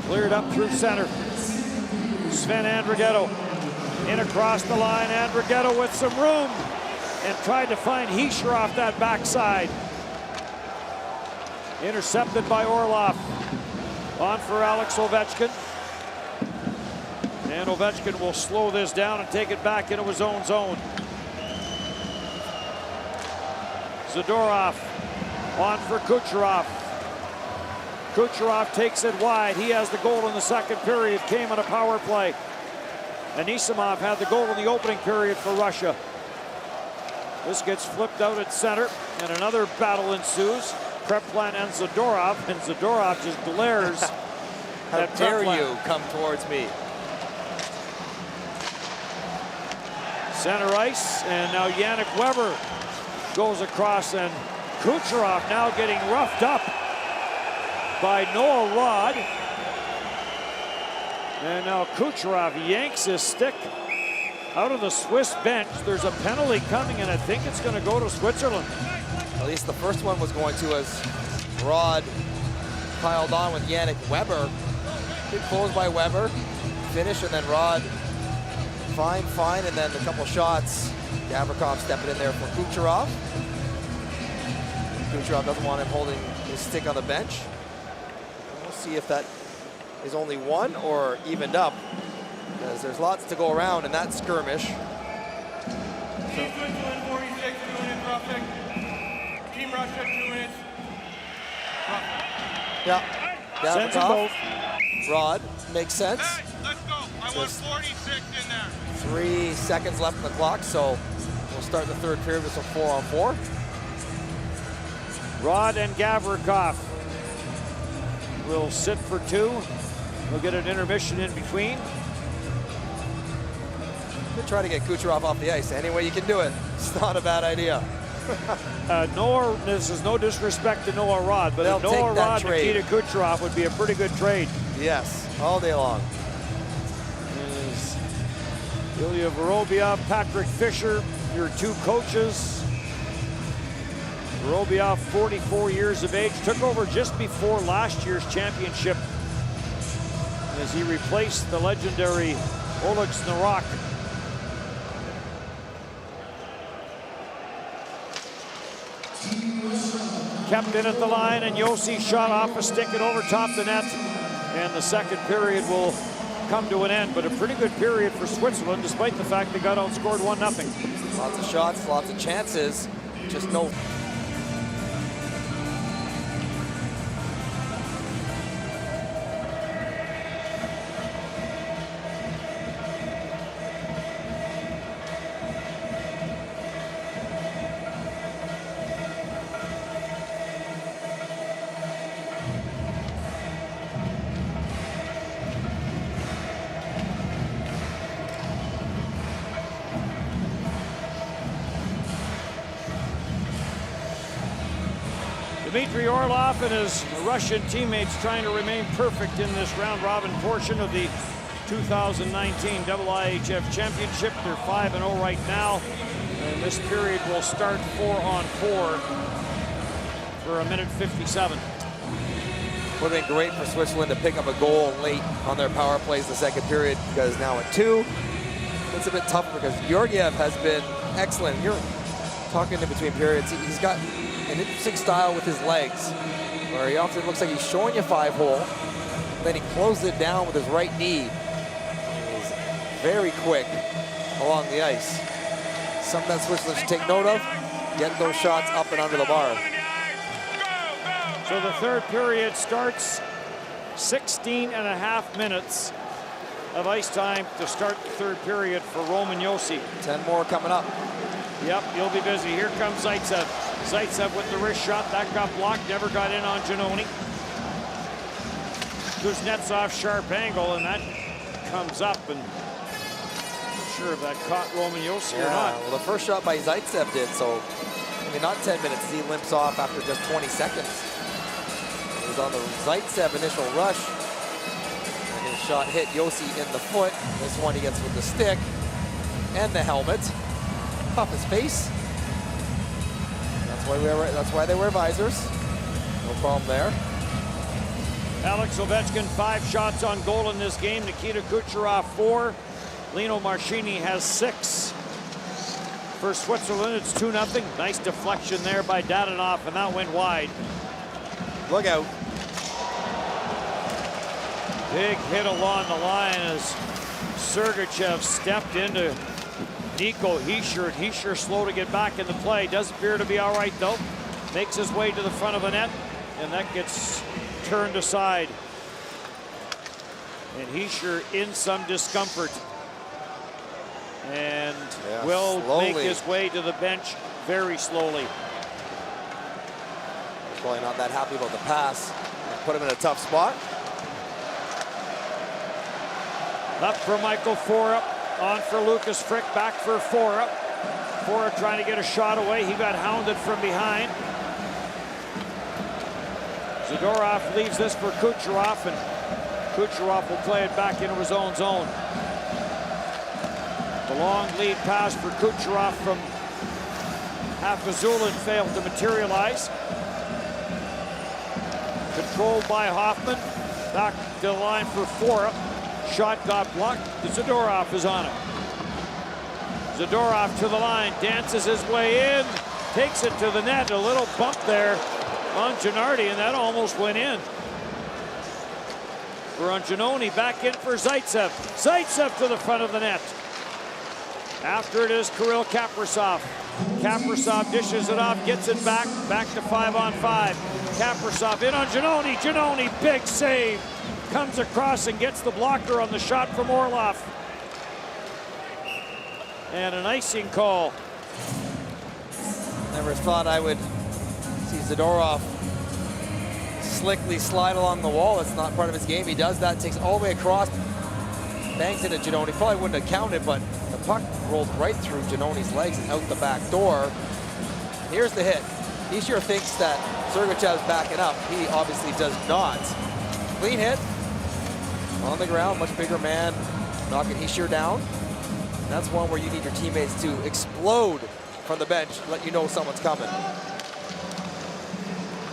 A: Cleared up through center. Sven Andrighetto in across the line. Andrighetto with some room and tried to find Hischer off that backside. Intercepted by Orlov. On for Alex Ovechkin. And Ovechkin will slow this down and take it back into his own zone. Zadorov on for Kucherov. Kucherov takes it wide. He has the goal in the second period. Came on a power play. Anisimov had the goal in the opening period for Russia. This gets flipped out at center, and another battle ensues. Preplan and Zadorov just glares.
B: How dare you come towards me?
A: Center ice, and now Yannick Weber goes across, and Kucherov now getting roughed up by Noah Rod. And now Kucherov yanks his stick out of the Swiss bench. There's a penalty coming, and I think it's going to go to Switzerland.
B: At least the first one was going to, as Rod piled on with Yannick Weber. Good close by Weber. Finish, and then Rod. Fine, and then a couple shots. Gavrikov stepping in there for Kucherov. Kucherov doesn't want him holding his stick on the bench. We'll see if that is only one or evened up, because there's lots to go around in that skirmish.
C: Team Switzerland 46, 2 minutes roughing. Team Russia 2 minutes.
B: Yeah,
A: Sends them both.
B: Rod, makes sense.
C: Hey, let's go. I want 46 in there.
B: 3 seconds left on the clock, so we'll start the third period with some 4-on-4.
A: Rod and Gavrikov will sit for 2. We'll get an intermission in between.
B: Could try to get Kucherov off the ice. Any way you can do it, it's not a bad idea.
A: This is no disrespect to Noah Rod, but
B: They'll
A: Noah
B: take that
A: Rod and
B: trade.
A: Nikita Kucherov would be a pretty good trade.
B: Yes, all day long.
A: Is Ilya Vorobyev, Patrick Fisher, your 2 coaches. Vorobyev, 44 years of age, took over just before last year's championship as he replaced the legendary Oleg Snarok. Kept in at the line, and Yossi shot off a stick and over top the net. And the second period will come to an end, but a pretty good period for Switzerland, despite the fact they got outscored 1-0.
B: Lots of shots, lots of chances, just no.
A: Dmitry Orlov and his Russian teammates trying to remain perfect in this round-robin portion of the 2019 IIHF Championship. They're 5-0 right now, and this period will start 4-on-4 for 1:57.
B: Would have been great for Switzerland to pick up a goal late on their power plays in the second period, because now at 2, it's a bit tougher because Georgiev has been excellent. You're talking in between periods. He's got an interesting style with his legs, where he often looks like he's showing you 5-hole, then he closes it down with his right knee. He's very quick along the ice. Something that Switzerland should take note of, get those shots up and under the bar.
A: So the third period starts. 16.5 minutes of ice time to start the third period for Roman Josi.
B: 10 more coming up.
A: Yep, you'll be busy. Here comes Zaitsev. Zaitsev with the wrist shot. That got blocked, never got in on Giannoni. Kuznetsov sharp angle, and that comes up, and I'm not sure if that caught Roman Josi or not.
B: Well, the first shot by Zaitsev did, so I mean, not 10 minutes as he limps off after just 20 seconds. It was on the Zaitsev initial rush, and his shot hit Josi in the foot. This one he gets with the stick and the helmet. Off his face. That's why they wear visors. No problem there.
A: Alex Ovechkin, 5 shots on goal in this game. Nikita Kucherov, 4. Lino Marchini has 6. For Switzerland, it's 2-0. Nice deflection there by Dadonov, and that went wide.
B: Look out.
A: Big hit along the line as Sergachev stepped into Nico Hischier. Hischier slow to get back into play. Does appear to be all right, though. Makes his way to the front of the net, and that gets turned aside. And Hischier in some discomfort. And will make his way to the bench very slowly.
B: He's probably not that happy about the pass. Put him in a tough spot.
A: Up for Michael Fora. On for Lucas Frick. Back for Fora. Fora trying to get a shot away. He got hounded from behind. Zadorov leaves this for Kucherov, and Kucherov will play it back into his own zone. The long lead pass for Kucherov from Afazulin failed to materialize. Controlled by Hoffman. Back to the line for Fora. Shot got blocked. Zadorov is on it. Zadorov to the line, dances his way in, takes it to the net. A little bump there on Gennardi, and that almost went in. Giannoni back in for Zaitsev. Zaitsev to the front of the net. After it is Kirill Kaprizov. Kaprizov dishes it off, gets it back to 5-on-5. Kaprizov in on Giannoni. Giannoni, big save. Comes across and gets the blocker on the shot from Orlov. And an icing call.
B: Never thought I would see Zadorov slickly slide along the wall. It's not part of his game. He does that, takes all the way across, bangs it at Giannoni. Probably wouldn't have counted, but the puck rolled right through Giannoni's legs and out the back door. Here's the hit. Hischier thinks that Sergachev's backing up. He obviously does not. Clean hit. On the ground, much bigger man, knocking Hischier down. That's one where you need your teammates to explode from the bench, let you know someone's coming.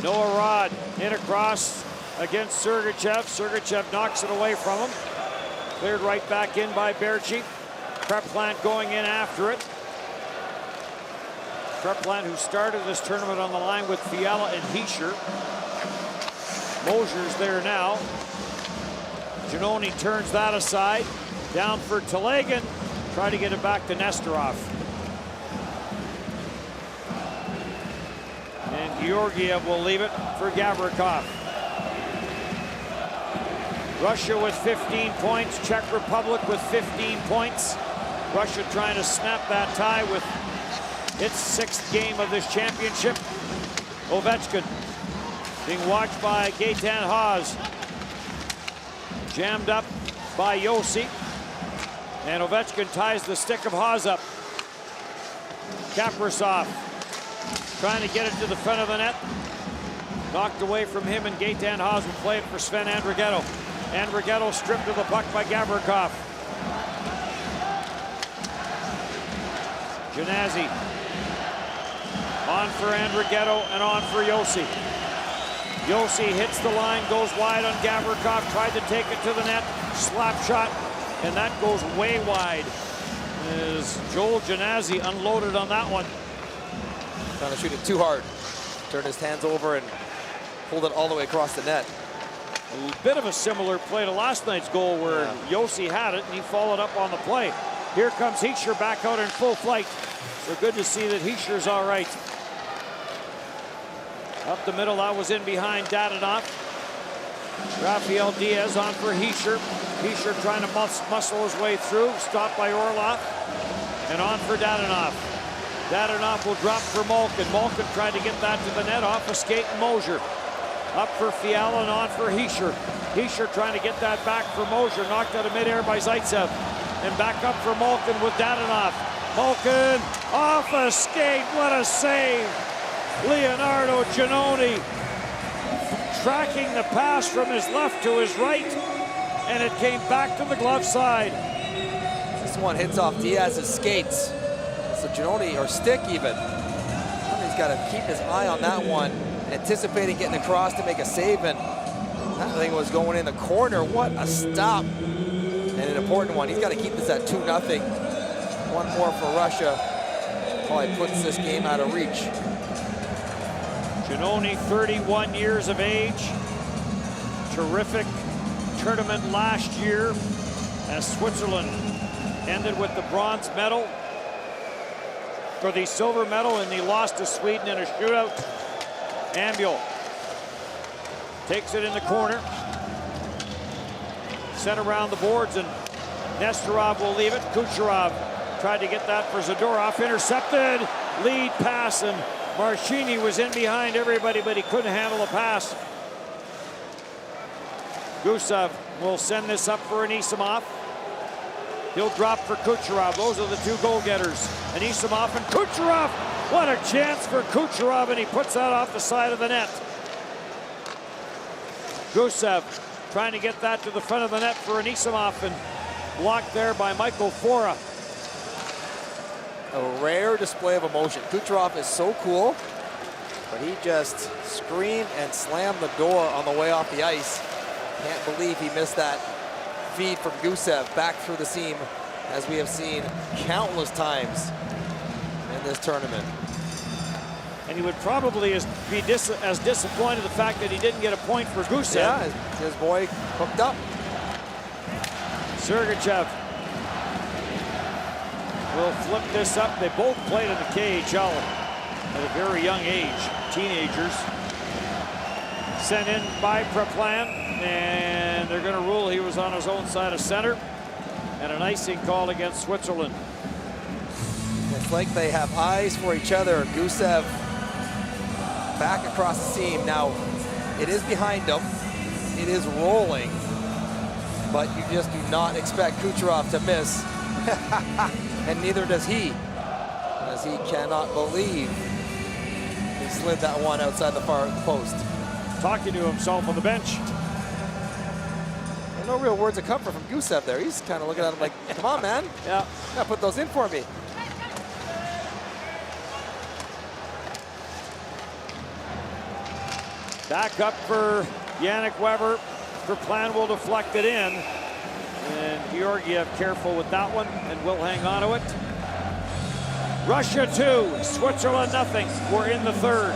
A: Noah Rod in across against Sergachev. Sergachev knocks it away from him. Cleared right back in by Berchi. Preplant going in after it. Preplant, who started this tournament on the line with Fiala and Hischier. Mosier's there now. Giannoni turns that aside. Down for Telegan. Try to get it back to Nestorov. And Georgiev will leave it for Gavrikov. Russia with 15 points. Czech Republic with 15 points. Russia trying to snap that tie with its 6th game of this championship. Ovechkin being watched by Gaetan Haas. Jammed up by Josi. And Ovechkin ties the stick of Haas up. Kaprizov trying to get it to the front of the net. Knocked away from him, and Gaetan Haas will play it for Sven Andrighetto. Andrighetto stripped of the puck by Gavrikov. Genazzi on for Andrighetto and on for Josi. Josi hits the line, goes wide on Gavrikov, tried to take it to the net, slap shot, and that goes way wide. As Joel Genazzi unloaded on that one.
B: Trying to shoot it too hard. Turned his hands over and pulled it all the way across the net.
A: A bit of a similar play to last night's goal where Josi had it and he followed up on the play. Here comes Hischier back out in full flight. So good to see that Hischier's all right. Up the middle, that was in behind Dadonov. Rafael Diaz on for Hischier. Hischier trying to muscle his way through. Stopped by Orlov. And on for Dadonov. Dadonov will drop for Malkin. Malkin tried to get that to the net off a skate and Mosier. Up for Fiala and on for Hischier. Hischer trying to get that back for Mosier, knocked out of midair by Zaitsev. And back up for Malkin with Dadonov. Malkin off a skate, what a save. Leonardo Giannoni tracking the pass from his left to his right, and it came back to the glove side.
B: This one hits off Diaz's skates. So Giannoni, or stick even. He's got to keep his eye on that one, anticipating getting across to make a save, and that thing was going in the corner. What a stop, and an important one. He's got to keep this at 2-0. One more for Russia probably puts this game out of reach.
A: Giannoni, 31 years of age. Terrific tournament last year as Switzerland ended with the bronze medal, for the silver medal, and he lost to Sweden in a shootout. Ambiel takes it in the corner. Sent around the boards, and Nestorov will leave it. Kucherov tried to get that for Zadorov. Intercepted. Lead pass, and Marchini was in behind everybody, but he couldn't handle the pass. Gusev will send this up for Anisimov. He'll drop for Kucherov. Those are the two goal-getters. Anisimov and Kucherov. What a chance for Kucherov, and he puts that off the side of the net. Gusev trying to get that to the front of the net for Anisimov, and blocked there by Michael Fora.
B: A rare display of emotion. Kucherov is so cool, but he just screamed and slammed the door on the way off the ice. Can't believe he missed that feed from Gusev back through the seam, as we have seen countless times in this tournament.
A: And he would probably be as disappointed the fact that he didn't get a point for Gusev.
B: Yeah, his boy hooked up.
A: Sergachev will flip this up. They both played in the KHL at a very young age, teenagers. Sent in by Preplan, and they're going to rule he was on his own side of center, and an icing call against Switzerland.
B: It's like they have eyes for each other. Gusev back across the seam. Now, it is behind him. It is rolling, but you just do not expect Kucherov to miss. And neither does he, as he cannot believe he slid that one outside the far post.
A: Talking to himself on the bench.
B: And no real words of comfort from Gusev there. He's kind of looking at him like, come on, man.
A: Yeah.
B: You gotta put those in for me.
A: Back up for Yannick Weber. Preplan will deflect it in. And Georgiev careful with that one, and will hang on to it. Russia 2, Switzerland nothing. We're in the third.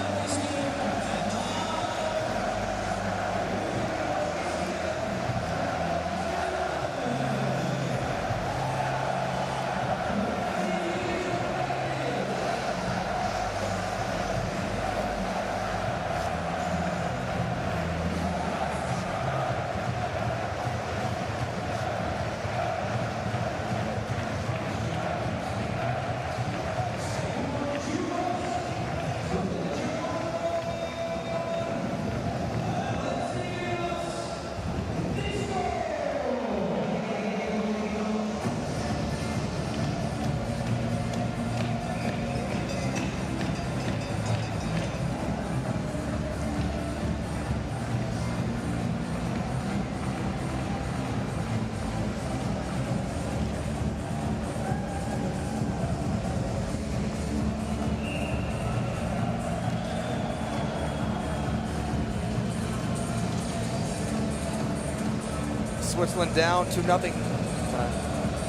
B: Switzerland down 2-0,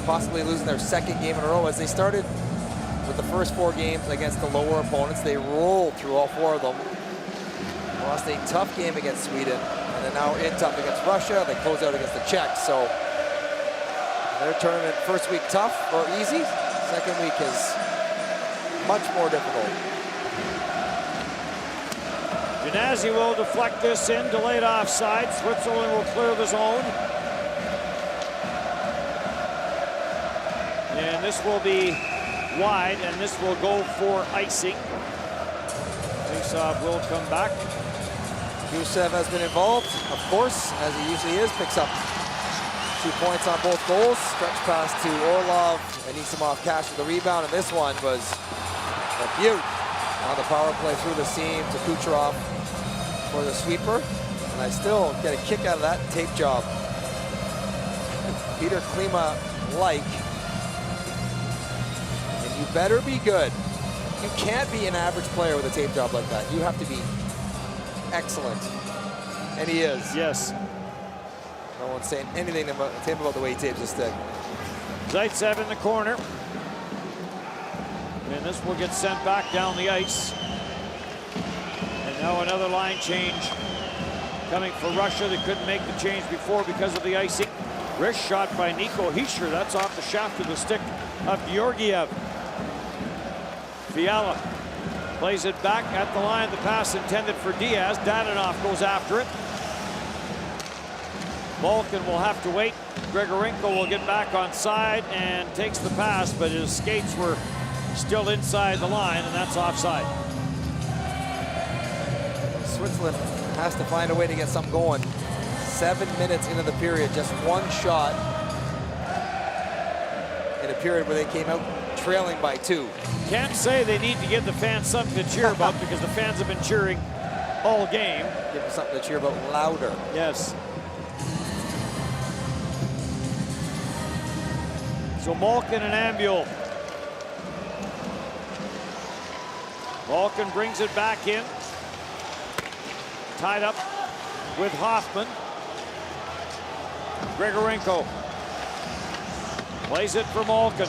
B: possibly losing their second game in a row. As they started with the first 4 games against the lower opponents, they rolled through all 4 of them. Lost a tough game against Sweden, and then now in tough against Russia. They closed out against the Czechs. So their tournament, first week tough or easy, second week is much more difficult.
A: Genasi will deflect this in, delayed offside. Switzerland will clear the zone. And this will be wide, and this will go for icing. Faceoff will come back.
B: Gusev has been involved, of course, as he usually is. Picks up 2 points on both goals. Stretch pass to Orlov. Anisimov cashes the rebound, and this one was a beaut on the power play through the seam to Kucherov for the sweeper. And I still get a kick out of that tape job. Peter Klima-like. And you better be good. You can't be an average player with a tape job like that. You have to be excellent. And he is.
A: Yes.
B: No one's saying anything about the way he tapes his stick.
A: Zaitsev in the corner. And this will get sent back down the ice. And now another line change coming for Russia. They couldn't make the change before because of the icing. Wrist shot by Nico Hischier. That's off the shaft of the stick of Georgiev. Fiala plays it back at the line. The pass intended for Diaz. Dadonov goes after it. Malkin will have to wait. Grigorenko will get back on side and takes the pass, but his skates were still inside the line, and that's offside.
B: Switzerland has to find a way to get something going. 7 minutes into the period, just one shot in a period where they came out trailing by 2.
A: Can't say they need to give the fans something to cheer about because the fans have been cheering all game.
B: Give them something to cheer about louder.
A: Yes. So Malkin and Ambuel. Malkin brings it back in. Tied up with Hoffman. Grigorenko plays it for Malkin.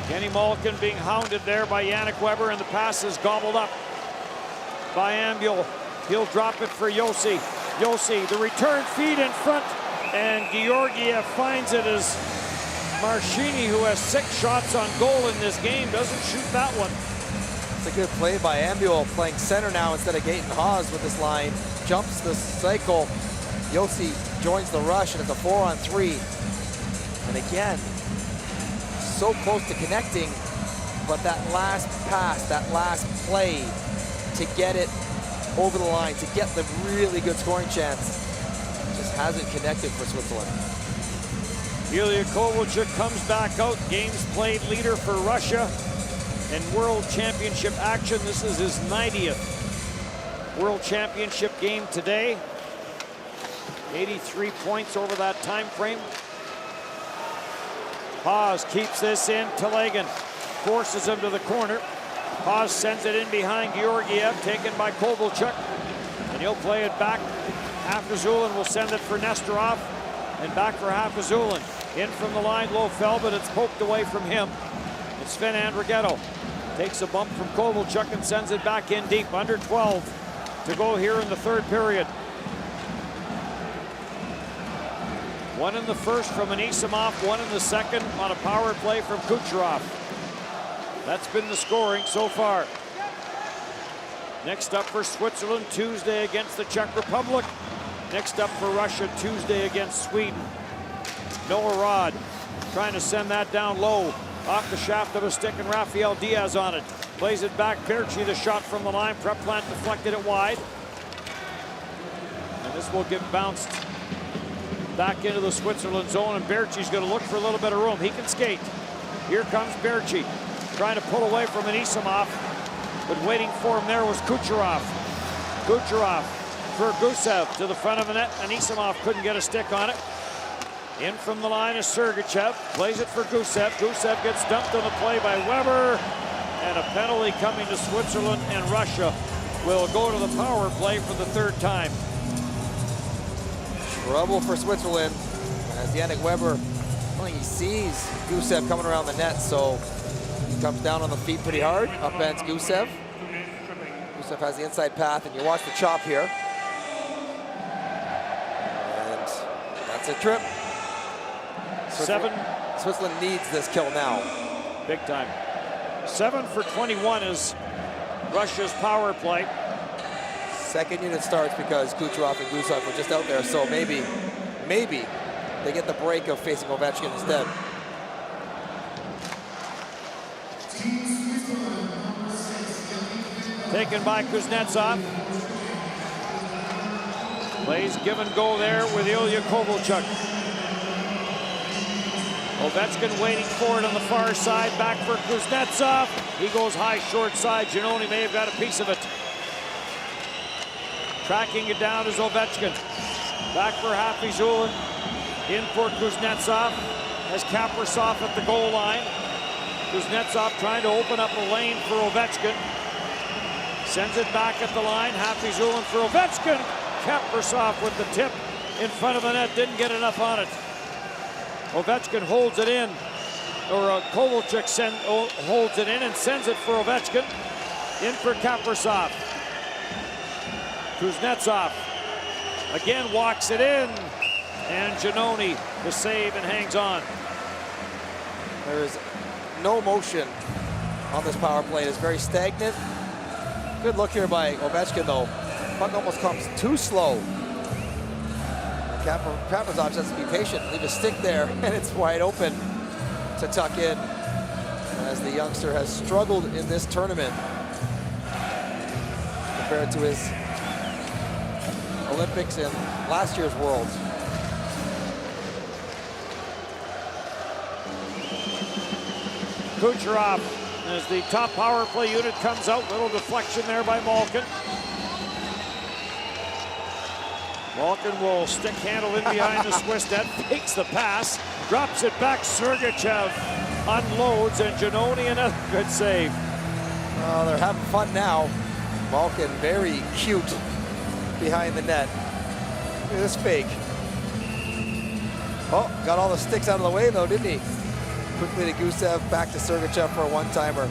A: Kenny Malkin being hounded there by Yannick Weber, and the pass is gobbled up by Ambuel. He'll drop it for Yossi. Yossi, the return feed in front, and Georgiev finds it as Marchini, who has 6 shots on goal in this game, doesn't shoot that one.
B: It's a good play by Ambuel, playing center now instead of Gaten Haas with this line. Jumps the cycle. Yossi joins the rush, and it's a 4-on-3. And again, so close to connecting, but that last pass, that last play to get it over the line, to get the really good scoring chance, just hasn't connected for Switzerland.
A: Ilya Kovalchuk comes back out, games played leader for Russia in World Championship action. This is his 90th World Championship game today. 83 points over that time frame. Haas keeps this in. Telegan forces him to the corner. Haas sends it in behind Georgiev, taken by Kovalchuk. And he'll play it back. Hafizulin will send it for Nestorov. And back for Hafizulin. In from the line, low fell, but it's poked away from him. It's Sven Andrighetto. Takes a bump from Kovalchuk and sends it back in deep. Under 12 to go here in the third period. 1 in the first from Anisimov, 1 in the second on a power play from Kucherov. That's been the scoring so far. Next up for Switzerland, Tuesday against the Czech Republic. Next up for Russia, Tuesday against Sweden. Noah Rod trying to send that down low off the shaft of a stick, and Rafael Diaz on it. Plays it back. Berchi, the shot from the line. Preplant deflected it wide. And this will get bounced back into the Switzerland zone, and Berchi's going to look for a little bit of room. He can skate. Here comes Berchi, trying to pull away from Anisimov, but waiting for him there was Kucherov. Kucherov for Gusev to the front of the net. Anisimov couldn't get a stick on it. In from the line is Sergachev, plays it for Gusev. Gusev gets dumped on the play by Weber, and a penalty coming to Switzerland, and Russia will go to the power play for the 3rd time.
B: Trouble for Switzerland as Yannick Weber, well, he sees Gusev coming around the net, so he comes down on the feet pretty hard, upends Gusev. Gusev has the inside path, and you watch the chop here. And that's a trip. Switzerland needs this kill now.
A: Big time. 7 for 21 is Russia's power play.
B: Second unit starts because Kucherov and Gusev were just out there, so maybe they get the break of facing Ovechkin instead.
A: Taken by Kuznetsov. Plays give and go there with Ilya Kovalchuk. Ovechkin waiting for it on the far side. Back for Kuznetsov. He goes high, short side. Giannoni may have got a piece of it. Tracking it down is Ovechkin. Back for Zulin. In for Kuznetsov. Has Kaprizov at the goal line. Kuznetsov trying to open up a lane for Ovechkin. Sends it back at the line. Zulin for Ovechkin. Kaprizov with the tip in front of the net. Didn't get enough on it. Ovechkin holds it in, or Kovalchuk holds it in and sends it for Ovechkin. In for Kaprizov. Kuznetsov again walks it in, and Giannoni the save and hangs on.
B: There is no motion on this power play. It's very stagnant. Good look here by Ovechkin though. Puck almost comes too slow. Kaprizov has to be patient, leave a stick there, and it's wide open to tuck in, as the youngster has struggled in this tournament compared to his Olympics and last year's Worlds.
A: Kucherov, as the top power play unit comes out, little deflection there by Malkin. Malkin will stick handle in behind the Swiss net, fakes the pass, drops it back. Sergachev unloads, and Giannoni another good save.
B: Oh, they're having fun now. Malkin very cute behind the net. Look at this fake. Oh, got all the sticks out of the way though, didn't he? Quickly to Gusev, back to Sergachev for a one-timer.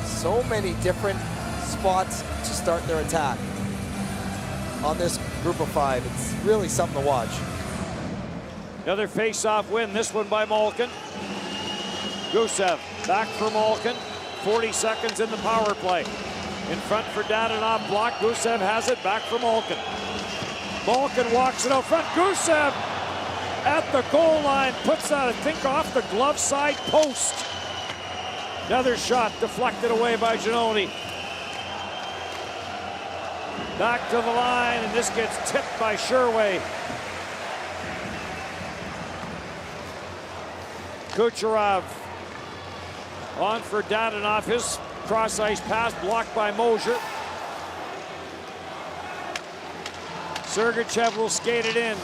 B: So many different spots to start their attack on this group of five. It's really something to watch.
A: Another face-off win, this one by Malkin. Gusev back for Malkin. 40 seconds in the power play. In front for Dadonov, block. Gusev has it, back for Malkin. Malkin walks it out front. Gusev at the goal line, puts that, I think, off the glove side post. Another shot deflected away by Giannoni. Back to the line, and this gets tipped by Sherway. Kucherov on for Dadonov. His cross-ice pass blocked by Mosier. Sergachev will skate it in.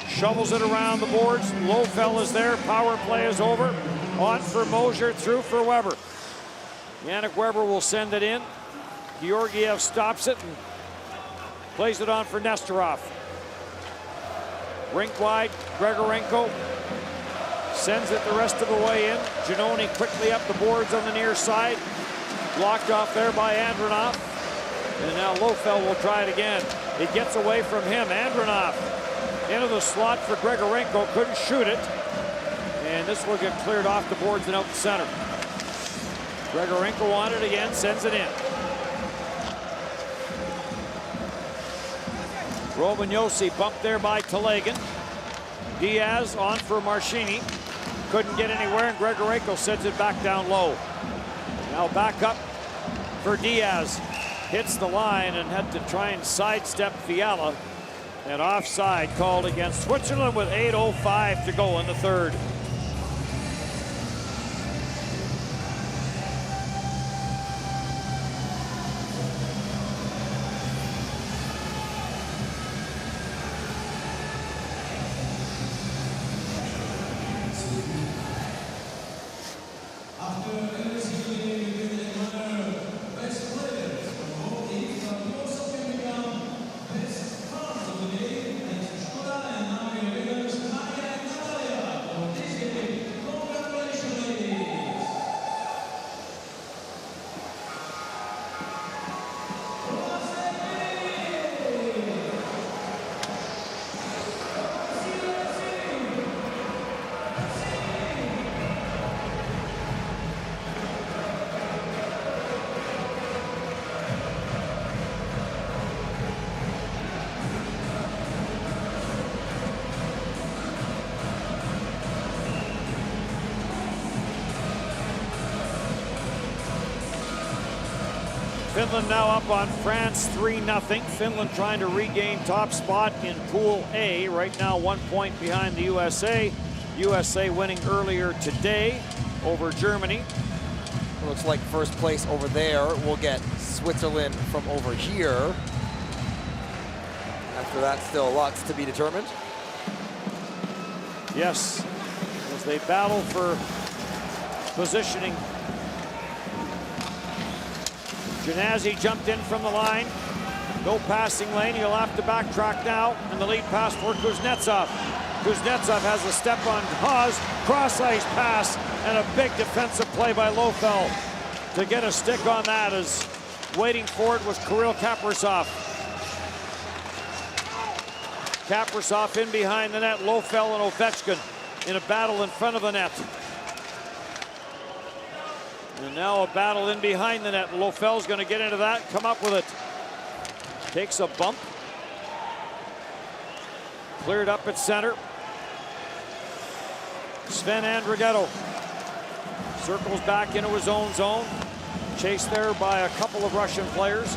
A: Shovels it around the boards. Lofell is there. Power play is over. On for Mosier, through for Weber. Yannick Weber will send it in. Georgiev stops it and plays it on for Nestorov. Rink wide, Grigorenko sends it the rest of the way in. Giannoni quickly up the boards on the near side. Blocked off there by Andronov. And now Lofell will try it again. It gets away from him. Andronov into the slot for Grigorenko. Couldn't shoot it. And this will get cleared off the boards and out the center. Grigorenko on it again, sends it in. Romagnosi bumped there by Telegan. Diaz on for Marchini. Couldn't get anywhere, and Grigorenko sends it back down low. Now back up for Diaz. Hits the line and had to try and sidestep Fiala. And offside called against Switzerland with 8:05 to go in the third. Finland now up on France 3-0. Finland trying to regain top spot in Pool A. Right now 1 point behind the USA. USA winning earlier today over Germany.
B: Looks like first place over there will get Switzerland from over here. After that, still lots to be determined.
A: Yes, as they battle for positioning. Genasi jumped in from the line. No passing lane. He'll have to backtrack now. And the lead pass for Kuznetsov. Kuznetsov has a step on Haas. Cross-ice pass. And a big defensive play by Lofel to get a stick on that, as waiting for it was Kirill Kaprizov. Kaprizov in behind the net. Lofel and Ovechkin in a battle in front of the net. And now a battle in behind the net. Lofel's going to get into that, come up with it. Takes a bump. Cleared up at center. Sven Andrighetto circles back into his own zone. Chased there by a couple of Russian players.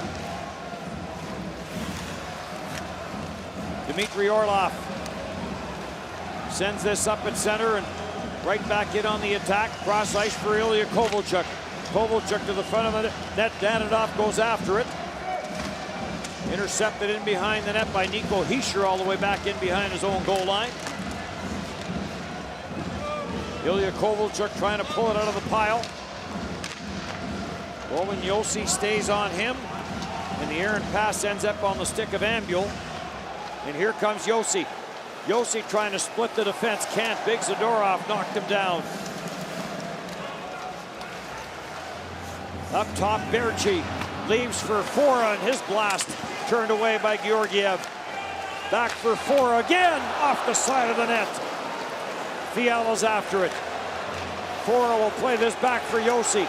A: Dmitry Orlov sends this up at center and right back in on the attack. Cross ice for Ilya Kovalchuk. Kovalchuk to the front of the net. Danilov goes after it. Intercepted in behind the net by Nico Hischier, all the way back in behind his own goal line. Ilya Kovalchuk trying to pull it out of the pile. Roman Josi stays on him, and the errant pass ends up on the stick of Ambul. And here comes Josi. Josi trying to split the defense. Can't. Big Zadorov knocked him down. Up top, Berchi leaves for Fora, and his blast turned away by Georgiev. Back for Fora again, off the side of the net. Fiala's after it. Fora will play this back for Josi.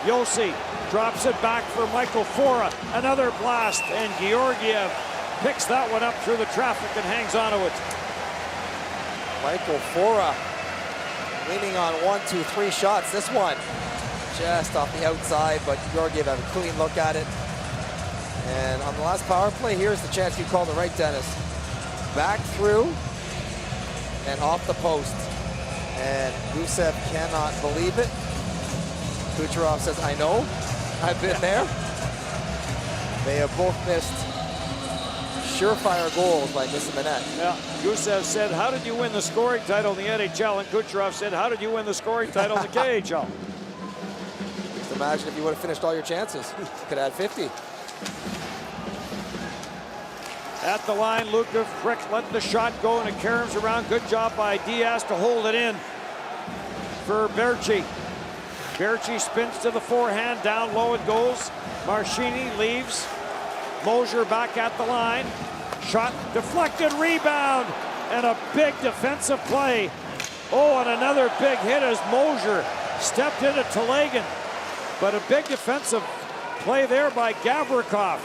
A: Josi drops it back for Michael Fora. Another blast, and Georgiev picks that one up through the traffic and hangs onto it.
B: Michael Fora leaning on 1, 2, 3 shots. This one just off the outside, but Georgiev had a clean look at it. And on the last power play, here's the chance you called it right, Dennis. Back through and off the post. And Gusev cannot believe it. Kucherov says, I know, I've been there. They have both missed surefire goals by missing the net.
A: Yeah, Gusev said, how did you win the scoring title in the NHL? And Kucherov said, how did you win the scoring title in the KHL?
B: Just imagine if you would have finished all your chances. You could have had 50.
A: At the line, Luka Frick let the shot go, and it caroms around. Good job by Diaz to hold it in for Berchi. Berchi spins to the forehand, down low it goes. Marchini leaves. Mosier back at the line. Shot deflected, rebound, and a big defensive play. Oh, and another big hit as Mosier stepped into Telegan. But a big defensive play there by Gavrikov.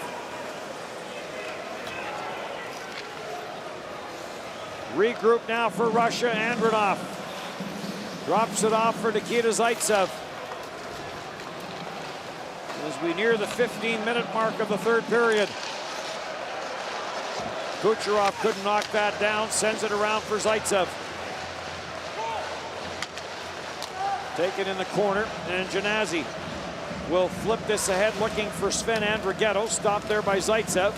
A: Regroup now for Russia. Andronov drops it off for Nikita Zaitsev. As we near the 15-minute mark of the third period. Kucherov couldn't knock that down, sends it around for Zaitsev. Taken in the corner, and Genasi will flip this ahead, looking for Sven Andrighetto. Stopped there by Zaitsev.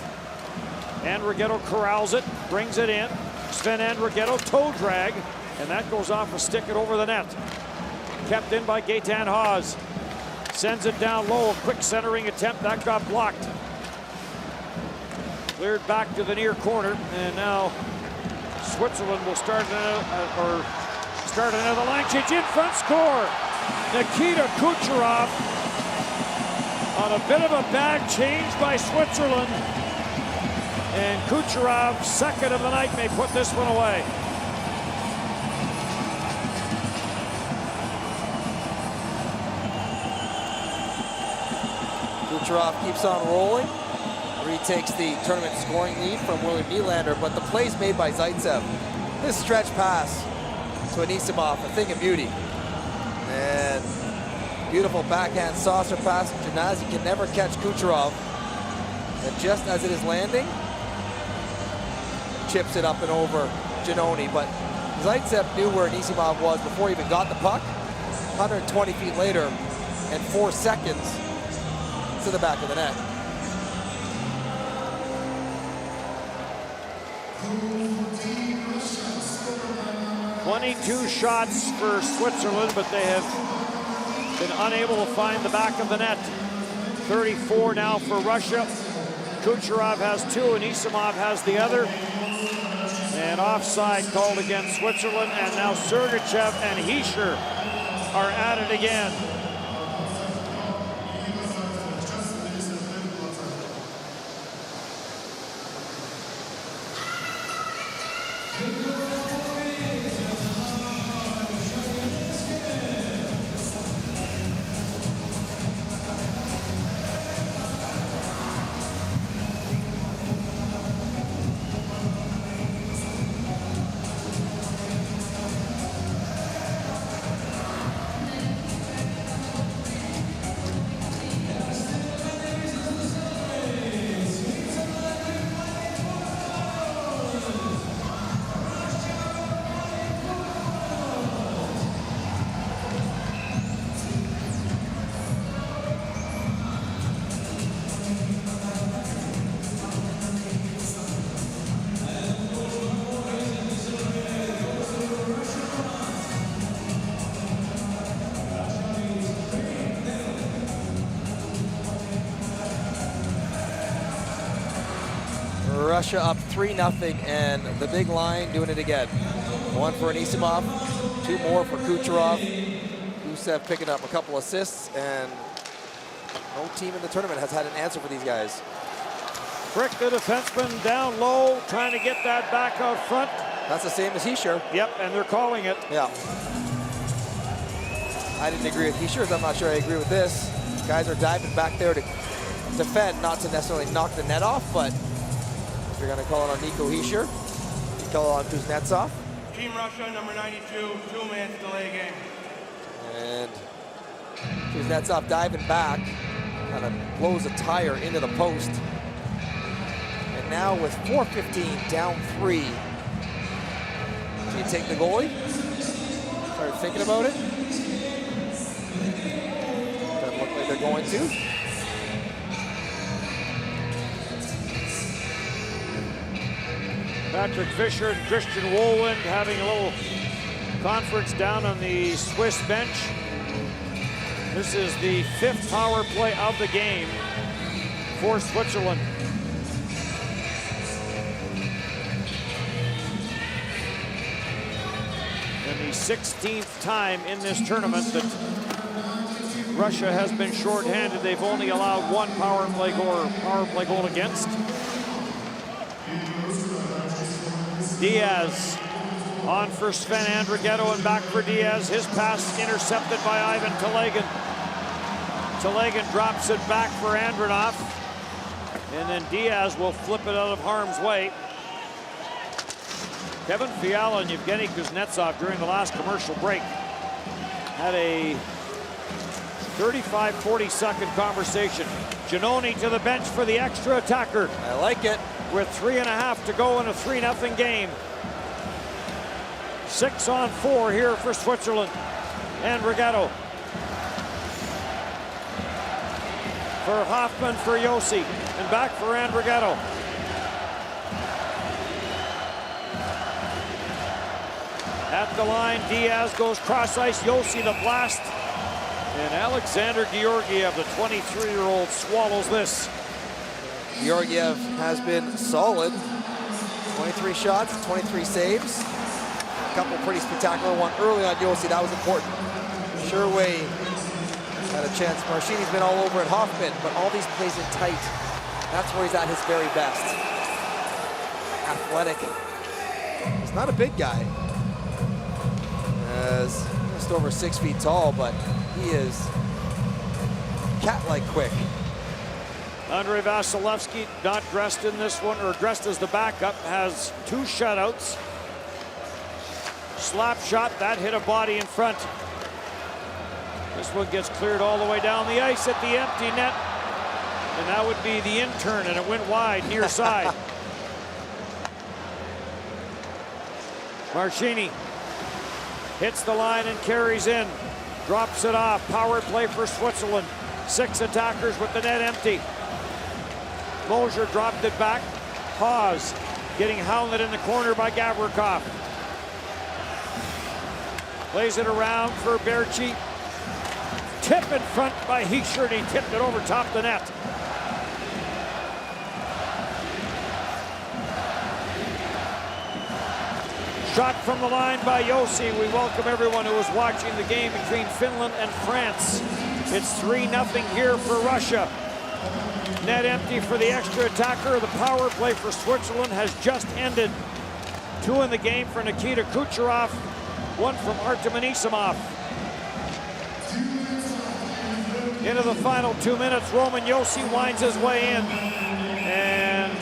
A: Andrighetto corrals it, brings it in. Sven Andrighetto, toe drag, and that goes off a stick and over the net. Kept in by Gaetan Haas. Sends it down low, a quick centering attempt, that got blocked. Cleared back to the near corner, and now Switzerland will start another line change. In front, score! Nikita Kucherov on a bit of a bad change by Switzerland. And Kucherov, second of the night, may put this one away.
B: Kucherov keeps on rolling. Retakes the tournament scoring lead from William Nylander, but the plays made by Zaitsev. This stretch pass to Anisimov, a thing of beauty. And Beautiful backhand saucer pass. Janazi can never catch Kucherov. And just as it is landing, chips it up and over Janoni. But Zaitsev knew where Anisimov was before he even got the puck. 120 feet later and 4 seconds to the back of the net.
A: "22 shots for Switzerland, but they have been unable to find the back of the net. 34 now for Russia. Kucherov has 2, Anisimov has the other. And offside called against Switzerland, and now Sergachev and Hischer are at it again.
B: Russia up 3-0, and the big line doing it again. 1 for Anisimov, 2 more for Kucherov. Gusev picking up a couple assists, and no team in the tournament has had an answer for these guys.
A: Frick, the defenseman, down low, trying to get that back out front.
B: That's the same as Hischer.
A: Yep, and they're calling it.
B: Yeah. I didn't agree with Hischer's. I'm not sure I agree with this. Guys are diving back there to defend, not to necessarily knock the net off, but if you're going to call it on Nico Hischer, you call it on Kuznetsov.
C: Team Russia, number 92, 2 minutes delay game.
B: And Kuznetsov diving back, kind of blows a tire into the post. And now with 4:15 down 3, do you take the goalie? Start thinking about it. Doesn't look like they're going to.
A: Patrick Fischer and Christian Wohlwind having a little conference down on the Swiss bench. This is the 5th power play of the game for Switzerland. And the 16th time in this tournament that Russia has been shorthanded. They've only allowed 1 power play goal against. Diaz on for Sven Andrighetto and back for Diaz. His pass intercepted by Ivan Telegan. Telegan drops it back for Andronov. And then Diaz will flip it out of harm's way. Kevin Fiala and Yevgeny Kuznetsov during the last commercial break had a 35-40 second conversation. Giannoni to the bench for the extra attacker.
B: I like it.
A: With 3.5 to go in a 3-0 game. 6 on 4 here for Switzerland. Andrighetto. For Hoffman, for Yossi, and back for Andrighetto. At the line, Diaz goes cross ice, Yossi the blast. And Alexander Georgiev, the 23-year-old, swallows this.
B: Georgiev has been solid. 23 shots, 23 saves. A couple pretty spectacular one early on Yossi, that was important. Sherway had a chance. Marchini's been all over at Hoffman, but all these plays in tight. That's where he's at his very best. Athletic. He's not a big guy. As just over 6 feet tall, but he is cat-like quick.
A: Andrei Vasilevsky, not dressed in this one, or dressed as the backup, has 2 shutouts. Slap shot, that hit a body in front. This one gets cleared all the way down the ice at the empty net. And that would be the in-turn, and it went wide, near side. Marchini hits the line and carries in. Drops it off. Power play for Switzerland. 6 attackers with the net empty. Mosier dropped it back. Haas getting hounded in the corner by Gavrikov. Plays it around for Berchi. Tip in front by Heischer. He tipped it over top the net. Shot from the line by Yossi. We welcome everyone who is watching the game between Finland and France. It's 3-0 here for Russia. Net empty for the extra attacker. The power play for Switzerland has just ended. 2 in the game for Nikita Kucherov. 1 from Artem Anisimov. Into the final 2 minutes, Roman Yossi winds his way in. And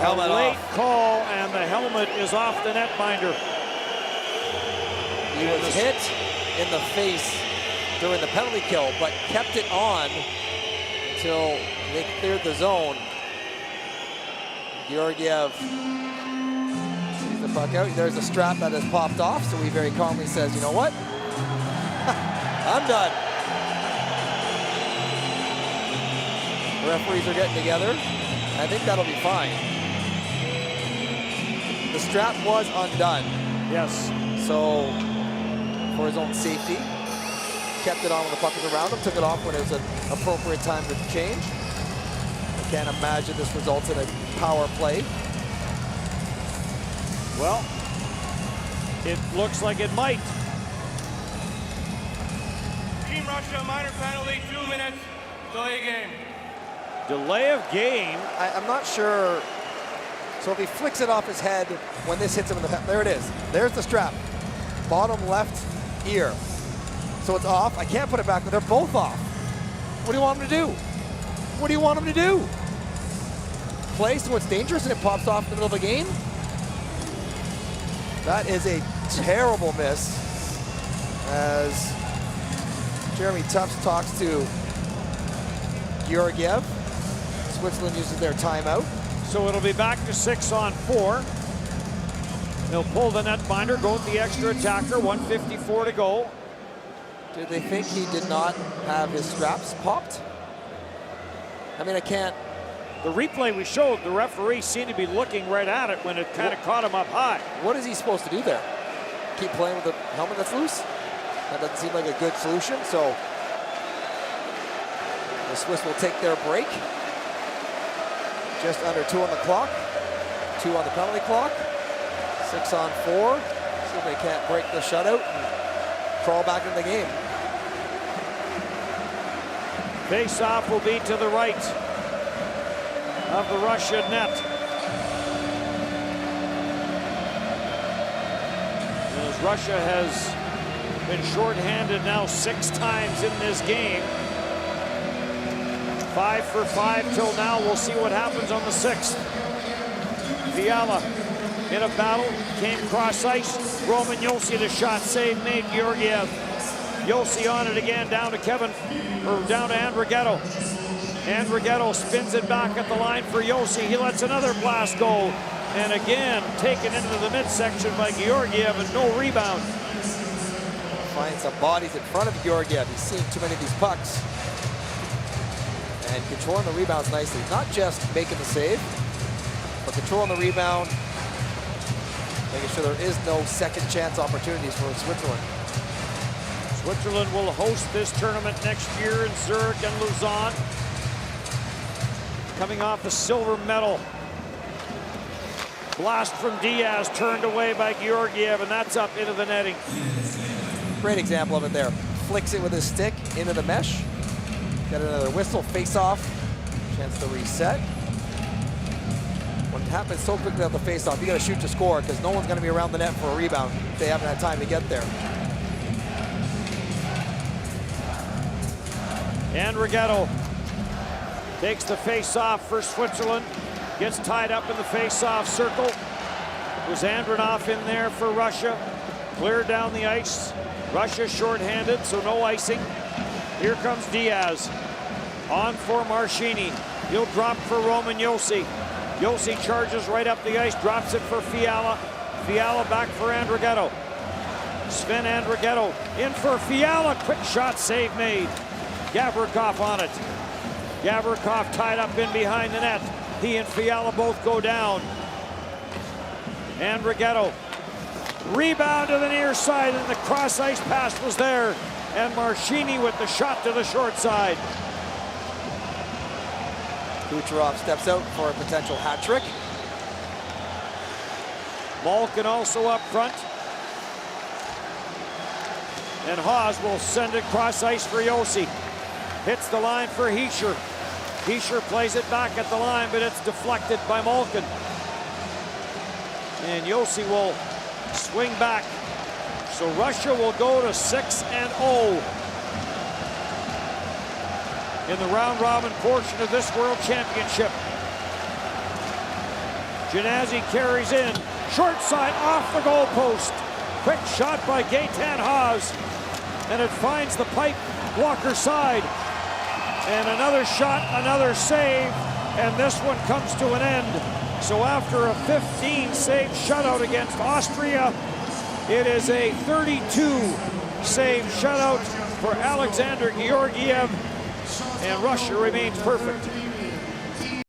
B: helmet
A: a late
B: off.
A: Call, and the helmet is off the netminder.
B: He was hit in the face during the penalty kill, but kept it on until they cleared the zone. Georgiev sees the puck out. There's a strap that has popped off, so he very calmly says, you know what? I'm done. The referees are getting together. I think that'll be fine. The strap was undone.
A: Yes.
B: So, for his own safety, kept it on when the puck was around him, took it off when it was an appropriate time to change. I can't imagine this results in a power play.
A: Well, it looks like it might.
C: Team Russia, minor penalty, 2 minutes, delay game.
A: Delay of game.
B: I'm not sure. So if he flicks it off his head when this hits him in the head, there it is. There's the strap. Bottom left ear. So it's off. I can't put it back, but they're both off. What do you want him to do? What do you want him to do? Play so it's dangerous and it pops off in the middle of the game? That is a terrible miss as Jeremy Tufts talks to Georgiev. Switzerland uses their timeout.
A: So it'll be back to 6-on-4. They'll pull the netminder, go with the extra attacker, 1:54 to go.
B: Do they think he did not have his straps popped? I mean, I can't.
A: The replay we showed, the referee seemed to be looking right at it when it kind of caught him up high.
B: What is he supposed to do there? Keep playing with the helmet that's loose? That doesn't seem like a good solution, so the Swiss will take their break. Just under 2 on the clock, 2 on the penalty clock, 6-on-4. See if they can't break the shutout and crawl back into the game.
A: Face-off will be to the right of the Russian net. As Russia has been shorthanded now 6 times in this game. 5 for 5 till now. We'll see what happens on the 6th. Fiala in a battle, came cross ice. Roman Yossi, the shot save made. Georgiev. Yossi on it again, down to down to Andrighetto. Andrighetto spins it back at the line for Yossi. He lets another blast go. And again, taken into the midsection by Georgiev and no rebound.
B: Finds some bodies in front of Georgiev. He's seen too many of these pucks. And controlling the rebounds nicely. Not just making the save, but controlling the rebound, making sure there is no second chance opportunities for Switzerland.
A: Switzerland will host this tournament next year in Zurich and Lausanne. Coming off a silver medal. Blast from Diaz turned away by Georgiev, and that's up into the netting.
B: Great example of it there. Flicks it with his stick into the mesh. Got another whistle, face-off. Chance to reset. When it happens so quickly on the face-off, you got to shoot to score because no one's going to be around the net for a rebound. They haven't had time to get there.
A: Andrighetto takes the face-off for Switzerland. Gets tied up in the face-off circle. It was Andronov in there for Russia. Cleared down the ice. Russia shorthanded, so no icing. Here comes Diaz. On for Marchini. He'll drop for Roman Josi. Josi charges right up the ice, drops it for Fiala. Fiala back for Andrighetto. Sven Andrighetto in for Fiala. Quick shot, save made. Gavrikov on it. Gavrikov tied up in behind the net. He and Fiala both go down. Andrighetto. Rebound to the near side, and the cross-ice pass was there. And Marchini with the shot to the short side.
B: Kucherov steps out for a potential hat trick.
A: Malkin also up front. And Haas will send it cross ice for Josi. Hits the line for Hischer. Hischer plays it back at the line, but it's deflected by Malkin. And Josi will swing back. So Russia will go to 6-0 in the round-robin portion of this World Championship. Genazzi carries in. Short side off the goal post. Quick shot by Gaetan Haas. And it finds the pipe blocker side. And another shot, another save. And this one comes to an end. So after a 15-save shutout against Austria, it is a 32-save shutout for Alexander Georgiev. And Russia remains perfect.